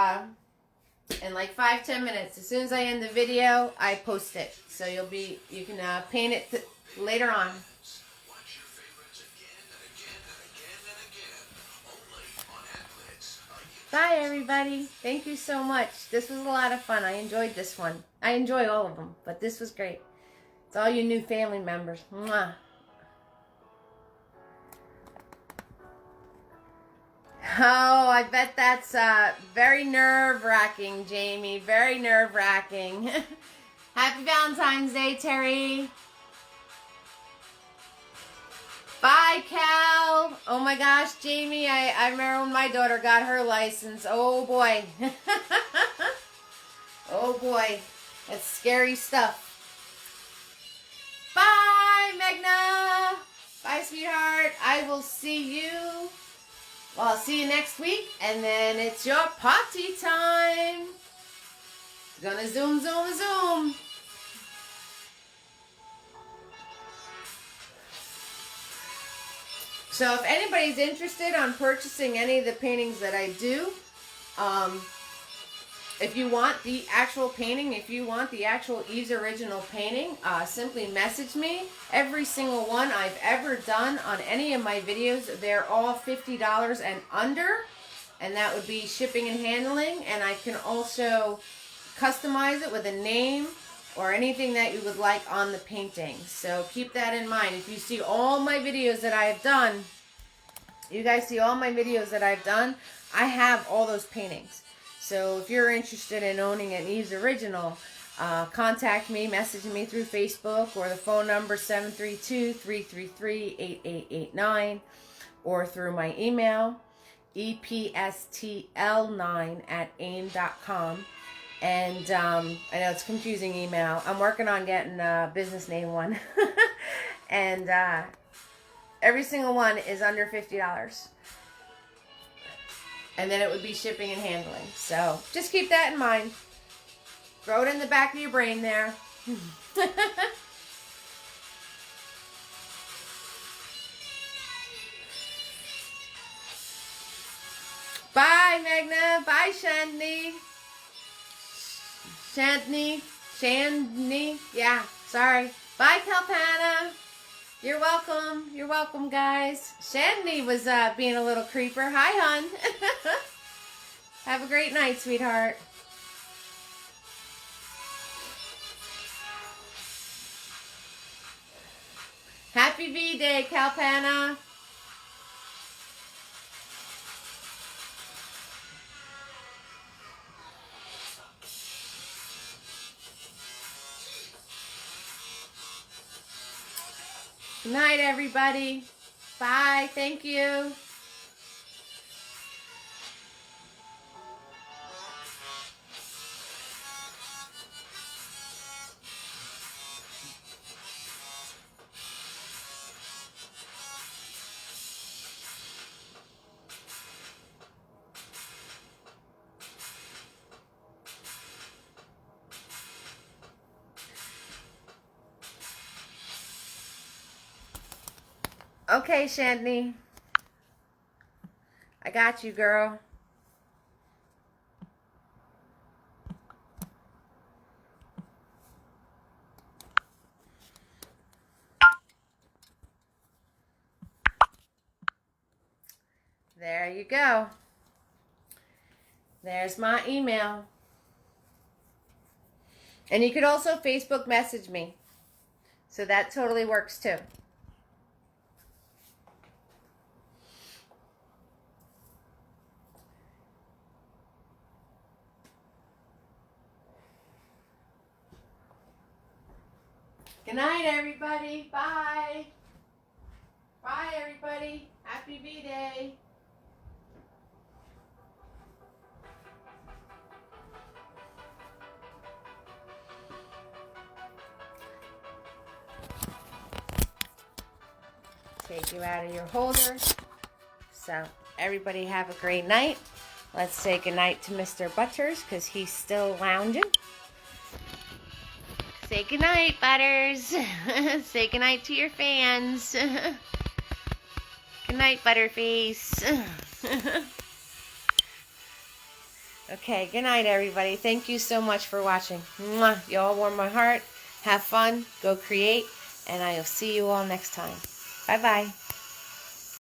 in like 5-10 minutes. As soon as I end the video, I post it. So you can paint it later on. Bye, everybody. Thank you so much. This was a lot of fun. I enjoyed this one. I enjoy all of them, but this was great. It's all you new family members. Mwah. Oh, I bet that's very nerve-wracking, Jamie. Very nerve-wracking. Happy Valentine's Day, Terry. Bye, Cal. Oh my gosh, Jamie, I remember when my daughter got her license. Oh boy. Oh boy. That's scary stuff. Bye, Megna. Bye, sweetheart. I will see you. Well, I'll see you next week. And then it's your potty time. It's gonna zoom, zoom, zoom. So if anybody's interested on purchasing any of the paintings that I do, if you want the actual painting, if you want the actual Eve's Original painting, simply message me. Every single one I've ever done on any of my videos, they're all $50 and under. And that would be shipping and handling. And I can also customize it with a name or anything that you would like on the painting. So keep that in mind. If you see all my videos that I have done, you guys see all my videos that I've done, I have all those paintings. So if you're interested in owning an Eve's Original, contact me, message me through Facebook or the phone number 732-333-8889 or through my email, epstl9@aim.com. And I know it's confusing email. I'm working on getting a business name one. And every single one is under $50. And then it would be shipping and handling. So just keep that in mind. Throw it in the back of your brain there. Bye, Magna. Bye, Shandni. Shandni. Yeah, sorry. Bye, Kalpana. You're welcome. You're welcome, guys. Shandni was being a little creeper. Hi, hon. Have a great night, sweetheart. Happy V-Day, Kalpana. Good night, everybody. Bye. Thank you. Okay, Shandni. I got you, girl. There you go. There's my email. And you could also Facebook message me. So that totally works too. Good night, everybody. Bye. Bye, everybody. Happy V-Day. Take you out of your holder. So, everybody have a great night. Let's say goodnight to Mr. Butters because he's still lounging. Say goodnight, Butters. Say goodnight to your fans. Good night, Butterface. Okay, good night, everybody. Thank you so much for watching. Mwah. You all warm my heart. Have fun. Go create. And I will see you all next time. Bye-bye.